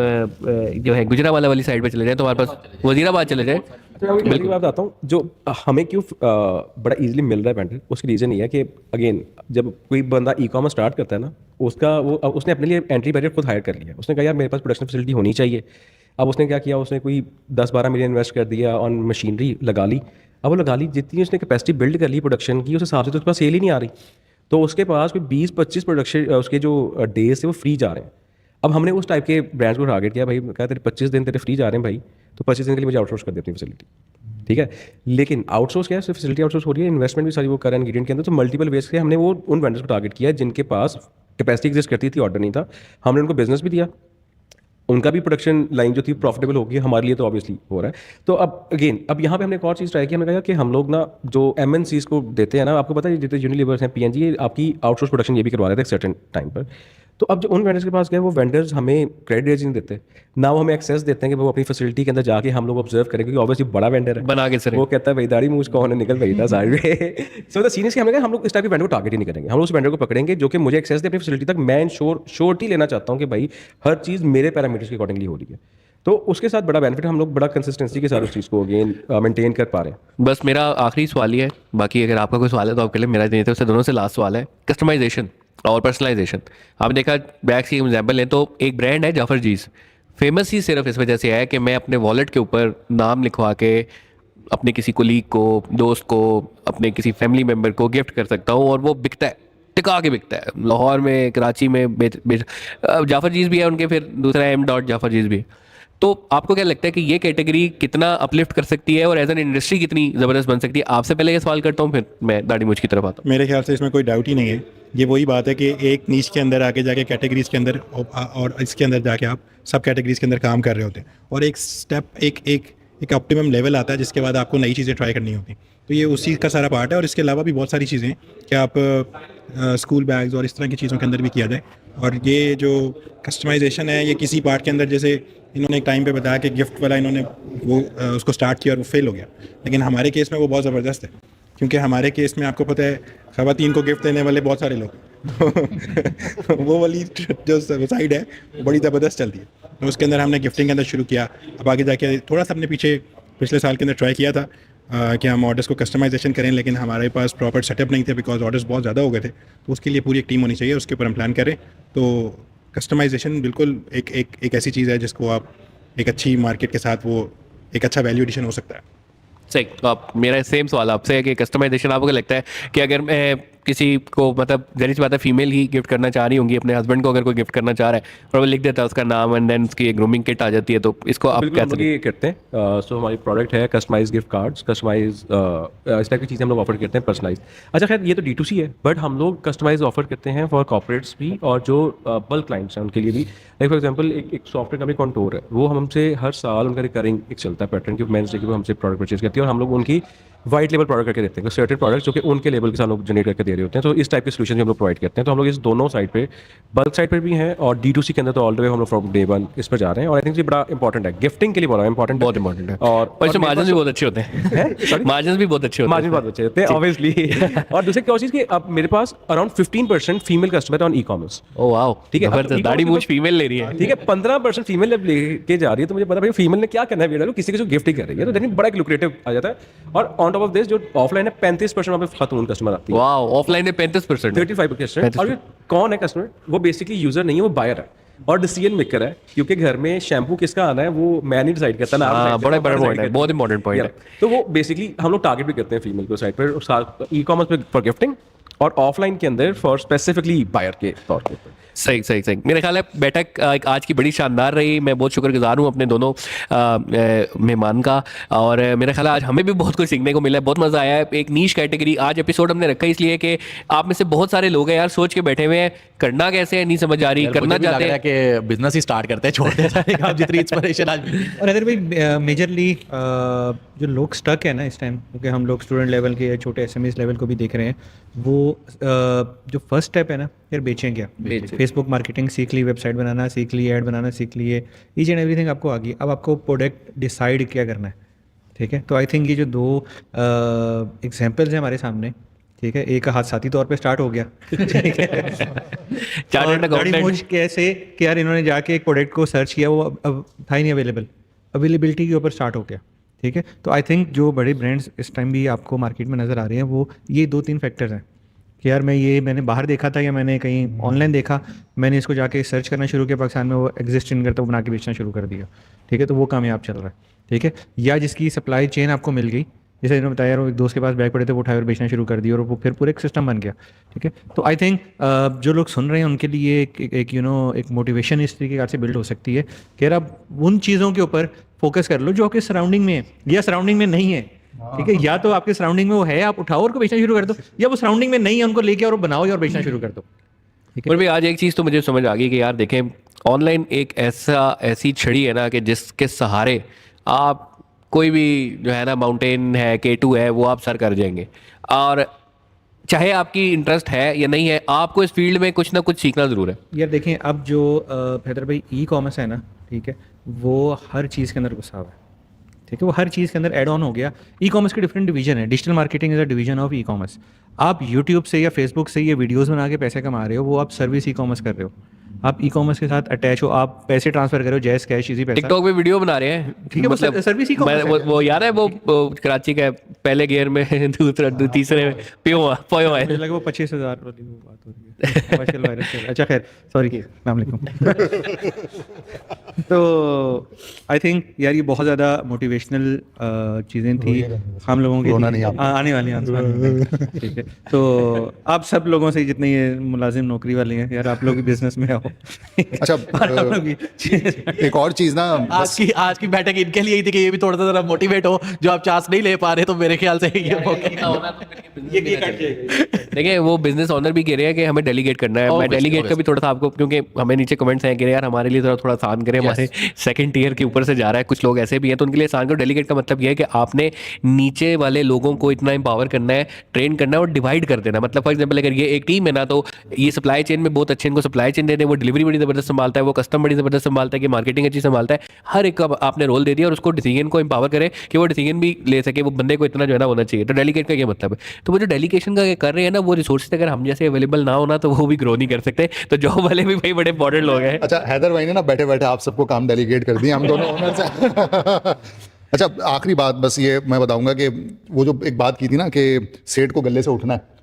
जो है गुजरावाला वाली साइड पे चले जाएं, तो हमारे पास वजीराबाद चले जाएं। बिल्कुल, मैं बताता हूँ जो हमें क्यों बड़ा इजीली मिल रहा है वेंडर, उसकी रीज़न ये है कि अगेन जब कोई बंदा ई-कॉमर्स स्टार्ट करता है ना, उसका वो उसने अपने लिए एंट्री बैरियर खुद हायर कर लिया। उसने कहा यार मेरे पास प्रोडक्शन फैसिलिटी होनी चाहिए। अब उसने क्या किया, उसने कोई 10-12 मिलियन इन्वेस्ट कर दिया ऑन मशीनरी लगा ली। अब वो लगा ली, जितनी उसने कैपेसिटी बिल्ड कर ली प्रोडक्शन की, उस हिसाब से तो उसके पास सेल ही नहीं आ रही। तो उसके पास कोई 20-25 प्रोडक्शन उसके जो डेज थे वो फ्री जा रहे हैं। अब हमने उस टाइप के ब्रांड्स को टारगेट किया, भाई कहा तेरे 25 दिन तेरे फ्री जा रहे हैं भाई, तो 25 दिन के लिए मुझे आउटसोर्स कर दे अपनी फैसिलिटी, ठीक है। लेकिन आउटसोर्स क्या है, सिर्फ फैसिलिटी आउटसोर्स हो रही है, इन्वेस्टमेंट भी सारी वो कर रहे हैं इंग्रेडिएंट के अंदर। तो मल्टीपल वेज से हमने वो उन वेंडर्स को टारगेट किया जिनके पास कैपेसिटी एग्जिस्ट करती थी, ऑर्डर नहीं था। हमने उनको बिजनेस भी दिया, उनका भी प्रोडक्शन लाइन जो थी प्रॉफिटेबल होगी, हमारे लिए तो ऑब्वियसली हो रहा है। तो अब अगेन अब यहाँ पे हमने एक और चीज़ ट्राई की, हमने कहा कि हम लोग ना जो MNCs को देते हैं ना, आपको पता है जितने यूनिलीवर्स हैं, PNG, आपकी आउटसोर्स प्रोडक्शन ये भी करवा रहे थे एक सर्टेन टाइम पर। तो अब जो उन वेंडर्स के पास गए वो वेंडर्स हमें क्रेडिट रेटिंग नहीं देते ना, वो हमें एक्सेस देते हैं कि वो अपनी फैसिलिटी के अंदर जाके हम लोग ऑब्जर्व करें, क्योंकि ऑब्वियसली बड़ा वेंडर है, बना के सर वो कहता है भाई दाढ़ी मूछ कौन है, निकल भाई था साइड में। सो द सीनियर्स हम लोग इस टाइप के वेंडर को टारगेट ही नहीं करेंगे, हम लोग उस वेंडर को पकड़ेंगे जो कि मुझे एक्सेस दे अपनी फैसिलिटी तक, मैं श्योरिटी लेना चाहता हूँ कि भाई हर चीज़ मेरे पैरामीटर्स के अकॉर्डिंगली हो रही है। तो उसके साथ बड़ा बेनिफिट, हम लोग बड़ा कंसिस्टेंसी के साथ उस चीज़ को अगेन मेंटेन कर पा रहे हैं। बस मेरा आखिरी सवाल ही है, बाकी अगर आपका कोई सवाल है तो आपके लिए, मेरा नहीं था, उससे दोनों से लास्ट सवाल है, कस्टमाइजेशन और पर्सनलाइजेशन। आपने देखा बैग्स की एग्जांपल लें तो एक ब्रांड है जाफर जीज, फेमस ही सिर्फ इस वजह से है कि मैं अपने वॉलेट के ऊपर नाम लिखवा के अपने किसी कोलीग को, दोस्त को, अपने किसी फैमिली मेम्बर को गिफ्ट कर सकता हूँ और वो बिकता है, टिका के बिकता है। लाहौर में, कराची में जाफर जीज भी है उनके, फिर दूसरा M. जाफर जीज भी है। तो आपको क्या लगता है कि ये कैटेगरी कितना अपलिफ्ट कर सकती है और एज एन इंडस्ट्री कितनी ज़बरदस्त बन सकती है? आपसे पहले ये सवाल करता हूँ, फिर मैं दाढ़ी मूछ की तरफ आता हूँ। मेरे ख्याल से इसमें कोई डाउट ही नहीं है। ये वही बात है कि एक नीच के अंदर आके जाके कैटेगरीज के अंदर और इसके अंदर जाके आप सब कैटेगरीज के अंदर काम कर रहे होते हैं और एक स्टेप एक ऑप्टिमम लेवल आता है जिसके बाद आपको नई चीज़ें ट्राई करनी होती। तो ये उसी का सारा पार्ट है और इसके अलावा भी बहुत सारी चीज़ें कि आप स्कूल बैग्स और इस तरह की चीज़ों के अंदर भी किया जाए। और ये जो कस्टमाइजेशन है ये किसी पार्ट के अंदर, जैसे इन्होंने एक टाइम पे बताया कि गिफ्ट वाला इन्होंने वो उसको स्टार्ट किया और वो फेल हो गया, लेकिन हमारे केस में वो बहुत ज़बरदस्त है क्योंकि हमारे केस में आपको पता है ख़वातीन को गिफ्ट देने वाले बहुत सारे लोग वो वाली जो साइड है वो बड़ी ज़बरदस्त चलती है। तो उसके अंदर हमने गिफ्टिंग के अंदर शुरू किया। अब आगे जाके थोड़ा सा अपने पिछले साल के अंदर ट्राई किया था कि हम ऑर्डर्स को कस्टमाइजेशन करें, लेकिन हमारे पास प्रॉपर सेटअप नहीं थे बिकॉज ऑर्डर्स बहुत ज़्यादा हो गए थे। तो उसके लिए पूरी एक टीम होनी चाहिए, उसके ऊपर हम प्लान करें। तो कस्टमाइजेशन बिल्कुल एक ऐसी चीज़ है जिसको आप एक अच्छी मार्केट के साथ वो एक अच्छा वैल्यू एडिशन हो सकता है। सही। तो आप, मेरा सेम सवाल आपसे है कि कस्टमाइजेशन आपको क्या लगता है कि अगर मैं किसी को, मतलब ज़ाहिर सी बात है फीमेल ही गिफ्ट करना चाह रही होंगी अपने हस्बैंड को, अगर कोई गिफ्ट करना चाह रहा है और वो लिख देता है उसका नाम एंड देन उसकी ग्रूमिंग किट आ जाती है, तो इसको आप बिल्कुल क्या हम लोग ये करते हैं। सो हमारी प्रोडक्ट है कस्टमाइज गिफ्ट कार्ड्स, कस्टमाइज इस टाइप की चीज़ें हम लोग ऑफर करते हैं पर्सनलाइज। अच्छा खैर ये तो D2C है, बट हम लोग कस्टमाइज ऑफर करते हैं फॉर कॉर्पोरेट्स भी और जो बल्क क्लाइंट्स हैं उनके लिए भी। लाइक फॉर एग्जांपल एक सॉफ्टवेयर कंपनी कॉन्टोर है, वो हमसे हर साल उनका रिकरिंग एक चलता है पैटर्न की मेंस डे की, वो हमसे प्रोडक्ट परचेज करती है और हम लोग उनकी वाइट लेवल प्रोडक्ट करके देते हैं, सर्टेन प्रोडक्ट्स जो कि उनके लेवल के साथ लोग जनरेट करके दे रहे होते हैं। तो इस टाइप के सोल्यूशन हम लोग प्रोवाइड करते हैं। तो हम लोग इस दोनों साइड पे, बल्क साइड पर भी हैं और D2C के अंदर तो ऑल द वे हम लोग फ्रॉम डे वन इस पर जा रहे हैं। और आई थिंक ये बड़ा इंपॉर्टेंट है, गिफ्टिंग के लिए बड़ा इंपॉर्टेंट, बहुत इंपॉर्टेंट है। और इसमें मार्जिन भी बहुत अच्छे होते हैं, मार्जिन भी बहुत अच्छे होते हैं, मार्जिन बहुत अच्छे होते हैं ऑब्वियसली। और दूसरी क्या चीज़ कि अब मेरे पास around 15% female customer on e-commerce. Oh wow, ठीक है, जबरदस्त। दाढ़ी मूछ फीमेल ले रही है, ठीक है, 15% फीमेल लेके जा रही है। तो मुझे पता भाई फीमेल ने क्या करना है, वीडियो किसी को गिफ्ट ही कर रही है, तो देखिए बड़ा एक लुक्रेटिव आ जाता है। और ऑन टॉप ऑफ दिस जो ऑफलाइन है 35% वहाँ पे खातून कस्टमर आती है। वाओ, ऑफलाइन में 35%, 35%। और ये कौन है कस्टमर? वो बेसिकली यूजर नहीं है, वो बायर है और डिसीजन मेकर है, क्योंकि घर में शैम्पू किसका आना है वो मैं नहीं डिसाइड करता ना, हाँ, बड़ा पॉइंट है, बहुत इंपॉर्टेंट पॉइंट है। तो वो बेसिकली हम लोग टारगेट भी करते हैं फीमेल को साइड पर, ई-कॉमर्स पे फॉर गिफ्टिंग और ऑफलाइन के अंदर फॉर स्पेसिफिकली बायर के तौर पे। सही सही सही। मेरा ख्याल है बैठक एक आज की बड़ी शानदार रही। मैं बहुत शुक्रगुजार हूँ अपने दोनों मेहमान का, और मेरा ख्याल है आज हमें भी बहुत कुछ सीखने को मिला है, बहुत मज़ा आया है। एक नीश कैटेगरी आज एपिसोड हमने रखा इसलिए कि आप में से बहुत सारे लोग हैं यार सोच के बैठे हुए हैं करना कैसे है नहीं समझ आ रही, करना चाहते हैं कि बिजनेस ही स्टार्ट करते हैं, छोड़ते हैं आप जितनी इंस्पिरेशन आज। और अदर भाई मेजरली जो लोग स्टक है ना इस टाइम, क्योंकि हम लोग स्टूडेंट लेवल के, छोटे SMEs लेवल को भी देख रहे हैं, वो जो फर्स्ट स्टेप है ना, फिर बेचें क्या, फेसबुक मार्केटिंग सीख ली, वेबसाइट बनाना सीख ली, ऐड बनाना सीख लिए, ईच एंड एवरीथिंग आपको आ गई। अब आपको प्रोडक्ट डिसाइड क्या करना है, ठीक है। तो आई थिंक ये जो दो एग्जांपल्स हैं हमारे सामने, ठीक है, एक हादसाती तौर पे स्टार्ट हो गया, ठीक है, और दाढ़ी मूछ कैसे कि यार इन्होंने जाके एक प्रोडक्ट को सर्च किया, वो अब था ही नहीं अवेलेबल, अवेलेबिलिटी के ऊपर स्टार्ट हो गया, ठीक है। तो आई थिंक जो बड़े ब्रांड्स इस टाइम भी आपको मार्केट में नज़र आ रहे हैं, वो ये 2-3 फैक्टर्स हैं कि यार मैंने बाहर देखा था या मैंने कहीं ऑनलाइन देखा, मैंने इसको जाके सर्च करना शुरू किया, पाकिस्तान में वो एग्जिस्ट नहीं करता, वो बना के बेचना शुरू कर दिया, ठीक है, तो वो कामयाब चल रहा है, ठीक है। या जिसकी सप्लाई चेन आपको मिल गई, जैसे इन्होंने बताया, वो एक दोस्त के पास बैग पड़े थे, वो उठाए और बेचना शुरू कर दिया और वो फिर पूरे एक सिस्टम बन गया, ठीक है। तो आई थिंक जो लोग सुन रहे हैं उनके लिए एक मोटिवेशन इस तरीके से बिल्ड हो सकती है कि यार आप उन चीज़ों के ऊपर फोकस कर लो जो आपके सराउंडिंग में है या सराउंडिंग में नहीं है, ठीक है। या तो आपके सराउंडिंग में वो है, आप उठाओ और को बेचना शुरू कर दो, या वो सराउंडिंग में नहीं है, उनको लेके और बनाओ और बेचना शुरू कर दो, ठीक है। और भाई आज एक चीज़ तो मुझे समझ आ गई कि यार देखें, ऑनलाइन एक ऐसी छड़ी है ना कि जिसके सहारे आप कोई भी जो है ना, माउंटेन है, K2 है, वो आप सर कर जाएंगे। और चाहे आपकी इंटरेस्ट है या नहीं है, आपको इस फील्ड में कुछ ना कुछ सीखना ज़रूर है। यार देखें, अब जो हैदर भाई ई कॉमर्स है ना, ठीक है, वो हर चीज़ के अंदर घुसा हुआ है, ठीक है, वो हर चीज़ के अंदर ऐड ऑन हो गया। ई कॉमर्स के डिफरेंट डिवीजन है, digital marketing is a division of e commerce. आप यूट्यूब से या फेसबुक से ये वीडियोस बना के पैसे कमा रहे हो, वो आप सर्विस ई कॉमर्स कर रहे हो। आप ई कॉमर्स के साथ अटैच हो, आप पैसे ट्रांसफर कर रहे हो, जैस कैश इजी पैसा। टिकटॉक पे वीडियो बना रहे हैं, ठीक है, मतलब सर्विस ही मैं- वो याद है वो कराची का पहले गियर में दूसरा तीसरे में पोयो मुझे है। लगा वो 25,000 वाली वो बात हो रही है आजकल वायरस चल रहा है। अच्छा खैर, सॉरी, अस्सलाम वालेकुम। तो आई थिंक यार ये बहुत ज़्यादा मोटिवेशनल चीज़ें थी हम लोगों के कोरोना लिए। नहीं आता। आने वाली हैं, ठीक है। तो आप सब लोगों से जितने ये मुलाजिम नौकरी वाले हैं यार, आप लोग भी बिजनेस में आओ। अच्छा, और आप लोग भी एक और चीज़ ना, आज की बैठक इनके लिए ही थी कि ये भी थोड़ा सा जरा मोटिवेट हो, जो आप चांस नहीं ले पा रहे, तो मेरे ख्याल से ये देखिए वो बिजनेस ऑनर भी कह रहे हैं कि हमें डेलीगेट करना है। मैं Obviously, डेलीगेट का भी थोड़ा सा आपको, क्योंकि हमें नीचे कमेंट्स हैं कि यार हमारे लिए थोड़ा आसान करें, हमारे सेकंड टीयर के ऊपर से जा रहा है, कुछ लोग ऐसे भी हैं, तो उनके लिए आसान करो। डेलीगेट का मतलब ये है कि आपने नीचे वाले लोगों को इतना एम्पावर करना है, ट्रेन करना है और डिवाइड कर देना। मतलब फॉर एग्जाम्पल अगर ये एक टीम है ना, तो ये सप्लाई चेन में बहुत अच्छे इनको सप्लाई चेन दे दें, वो डिलीवरी बड़ी ज़बरदस्त संभालता है, वो कस्टम बड़ी ज़बरदस्त संभालता है, कि मार्केटिंग अच्छी संभालता है। हर एक का आपने रोल दे दिया और उसको डिसीजन को एम्पावर करे कि वो डिसीजन भी ले सके, वो बंदे को इतना जो है ना होना चाहिए। तो डेलीगेट का ये मतलब है। तो वो जो डेलीगेशन का कर रहे हैं ना, वो रिसोर्सेज अगर हम जैसे अवेलेबल ना होना तो वो भी ग्रो नहीं कर सकते। तो जॉब वाले भी भाई बड़े इंपॉर्टेंट लोग हैं। अच्छा हैदर भाई ने ना बैठे बैठे आप सबको काम डेलीगेट कर दिए, हम दोनों ओनर से। अच्छा, आखिरी बात बस ये मैं बताऊंगा कि वो जो एक बात की थी ना कि सेठ को गले से उठना है।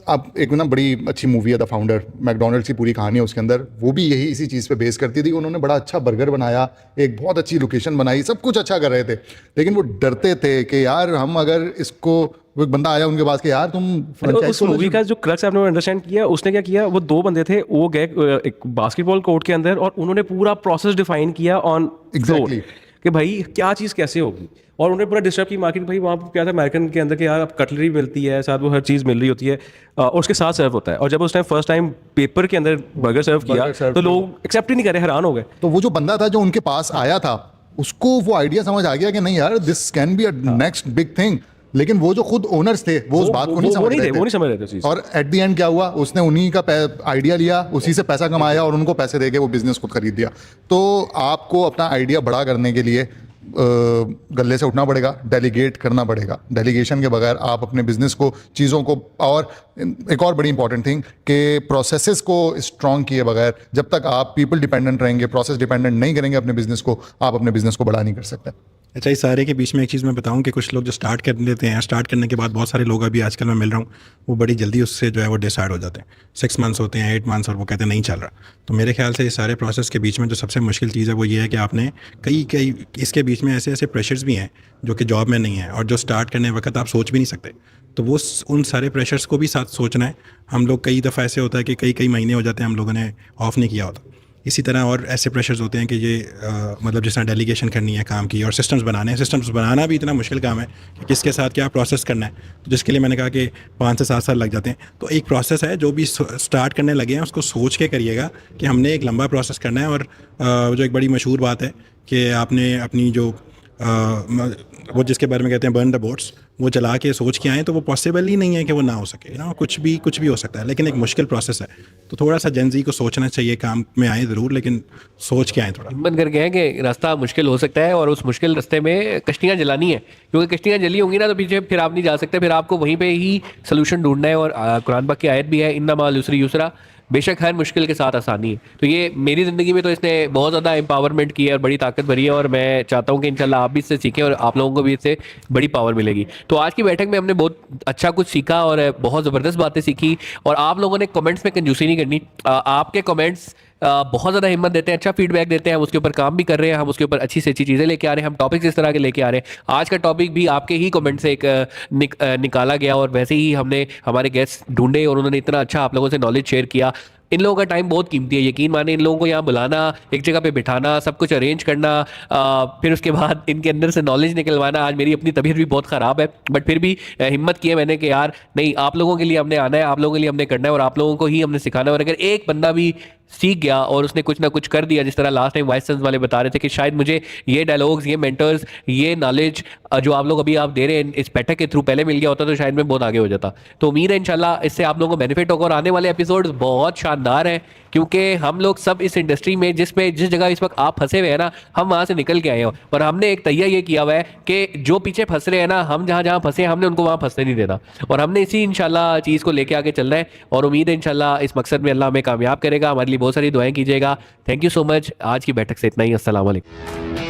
अब एक ना बड़ी अच्छी मूवी है द फाउंडर, मैकडोनल्ड्स की पूरी कहानी है उसके अंदर, वो भी यही इसी चीज़ पे बेस करती थी। उन्होंने बड़ा अच्छा बर्गर बनाया, एक बहुत अच्छी लोकेशन बनाई, सब कुछ अच्छा कर रहे थे, लेकिन वो डरते थे कि यार हम अगर इसको, वो एक बंदा आया उनके पास कि यार तुम तो उस मूवी का जो क्रक्स आपने अंडरस्टैंड किया, उसने क्या किया, वो दो बंदे थे, वो गए एक बास्केटबॉल कोर्ट के अंदर और उन्होंने पूरा प्रोसेस डिफाइन किया ऑन Exactly. कि भाई क्या चीज़ कैसे होगी, और उन्होंने पूरा डिस्टर्ब की मार्केट। भाई वहाँ पर क्या था अमेरिकन के अंदर कि यार अब कटलरी मिलती है, साथ वो हर चीज़ मिल रही होती है और उसके साथ सर्व होता है। और जब उस टाइम फर्स्ट टाइम पेपर के अंदर बर्गर सर्व किया तो लोग एक्सेप्ट ही नहीं करे, हैरान हो गए। तो वो जो बंदा था जो उनके पास आया था, उसको वो आइडिया समझ आ गया कि नहीं यार this can be a next big thing, लेकिन वो जो खुद ओनर्स थे वो उस बात को नहीं समझ रहे थे। वो नहीं समझ रहे थे उस चीज़। और एट द एंड क्या हुआ, उसने उन्हीं का आइडिया लिया, उसी से पैसा कमाया और उनको पैसे देके वो बिजनेस खुद खरीद दिया। तो आपको अपना आइडिया बड़ा करने के लिए गले से उठना पड़ेगा, डेलीगेट करना पड़ेगा। डेलीगेशन के बगैर आप अपने बिजनेस को, चीज़ों को, और एक और बड़ी इंपॉर्टेंट थिंग कि प्रोसेसेस को स्ट्रॉन्ग किए बगैर, जब तक आप पीपल डिपेंडेंट रहेंगे, प्रोसेस डिपेंडेंट नहीं करेंगे अपने बिजनेस को, आप अपने बिजनेस को बड़ा नहीं कर सकते। अच्छा, इस सारे के बीच में एक चीज़ मैं बताऊं कि कुछ लोग जो स्टार्ट कर लेते हैं, स्टार्ट करने के बाद बहुत सारे लोग अभी आजकल मैं मिल रहा हूं, वो बड़ी जल्दी उससे जो है वो डिसाइड हो जाते हैं। 6 मंथ्स होते हैं, 8 मंथ्स, और वो कहते हैं नहीं चल रहा। तो मेरे ख्याल से इस सारे प्रोसेस के बीच में जो सबसे मुश्किल चीज़ है वो ये है कि आपने कई इसके बीच में ऐसे ऐसे प्रेशर्स भी हैं जो कि जॉब में नहीं है और जो स्टार्ट करने वक्त आप सोच भी नहीं सकते। तो वो उन सारे प्रेशर्स को भी साथ सोचना है। हम लोग कई दफ़ा ऐसे होता है कि कई महीने हो जाते हैं हम लोगों ने ऑफ नहीं किया होता। इसी तरह और ऐसे प्रेशर्स होते हैं कि ये मतलब जिस तरह डेलीगेशन करनी है काम की, और सिस्टम्स बनाने हैं। सिस्टम्स बनाना भी इतना मुश्किल काम है कि किसके साथ क्या प्रोसेस करना है, तो जिसके लिए मैंने कहा कि 5 से 7 साल लग जाते हैं। तो एक प्रोसेस है, जो भी स्टार्ट करने लगे हैं उसको सोच के करिएगा कि हमने एक लंबा प्रोसेस करना है। और जो एक बड़ी मशहूर बात है कि आपने अपनी जो वो जिसके बारे में कहते हैं बर्न द बोट्स, वो चला के सोच के आएँ, तो वो पॉसिबल ही नहीं है कि वो ना हो सके ना, कुछ भी हो सकता है, लेकिन एक मुश्किल प्रोसेस है। तो थोड़ा सा जेन ज़ी को सोचना चाहिए, काम में आए ज़रूर, लेकिन सोच के आएँ थोड़ा। हिम्मत करके है कि रास्ता मुश्किल हो सकता है और उस मुश्किल रास्ते में कश्तियाँ जलानी है, क्योंकि कश्तियाँ जली होंगी ना तो पीछे फिर आप नहीं जा सकते, फिर आपको वहीं पे ही सोल्यूशन ढूंढना है। और कुरान पाक की आयत भी है, इन्ना माल युस्री युसरा, बेशक हर मुश्किल के साथ आसानी है। तो ये मेरी ज़िंदगी में तो इसने बहुत ज़्यादा एम्पावरमेंट की है और बड़ी ताकत भरी है, और मैं चाहता हूँ कि इंशाल्लाह आप भी इससे सीखें और आप लोगों को भी इससे बड़ी पावर मिलेगी। तो आज की बैठक में हमने बहुत अच्छा कुछ सीखा और बहुत ज़बरदस्त बातें सीखी। और आप लोगों ने कमेंट्स में कंजूसी नहीं करनी। आपके कमेंट्स बहुत ज़्यादा हिम्मत देते हैं, अच्छा फीडबैक देते हैं, हम उसके ऊपर काम भी कर रहे हैं, हम उसके ऊपर अच्छी से अच्छी चीज़ें लेके आ रहे हैं, हम टॉपिक्स इस तरह के लेके आ रहे हैं। आज का टॉपिक भी आपके ही कमेंट से एक निकाला गया और वैसे ही हमने हमारे गेस्ट ढूंढे और उन्होंने इतना अच्छा आप लोगों से नॉलेज शेयर किया। इन लोगों का टाइम बहुत कीमती है, यकीन माने। इन लोगों को यहाँ बुलाना, एक जगह पे बिठाना, सब कुछ अरेंज करना, फिर उसके बाद इनके अंदर से नॉलेज निकलवाना। आज मेरी अपनी तबीयत भी बहुत ख़राब है, बट फिर भी हिम्मत की है मैंने कि यार नहीं, आप लोगों के लिए हमने आना है, आप लोगों के लिए हमने करना है और आप लोगों को ही हमने सिखाना है। और अगर एक बंदा भी सीख गया और उसने कुछ ना कुछ कर दिया, जिस तरह लास्ट टाइम वाइस वाले बता रहे थे कि शायद मुझे ये डायलॉग्स, ये मेंटर्स, ये नॉलेज जो आप लोग अभी आप दे रहे हैं इस बैठक के थ्रू पहले मिल गया होता तो शायद मैं बहुत आगे हो जाता। तो उम्मीद है इंशाल्लाह इससे आप लोगों को बेनिफिट होगा और आने वाले एपिसोड्स बहुत शानदार हैं, क्योंकि हम लोग सब इस इंडस्ट्री में जिस जगह इस वक्त आप फंसे हुए हैं ना, हम वहाँ से निकल के आए हो और हमने एक तैयार ये किया हुआ है कि जो पीछे फंस रहे हैं ना, हम जहाँ जहाँ फंसे हमने उनको वहाँ फंसने नहीं देना और हमने इसी इंशाल्लाह चीज़ को लेके आगे चलना है और उम्मीद है इंशाल्लाह इस मकसद में अल्लाह हमें कामयाब करेगा। हमारे लिए बहुत सारी दुआएं कीजिएगा। Thank you so much. आज की बैठक से इतना ही। अस्सलाम वालेकुम।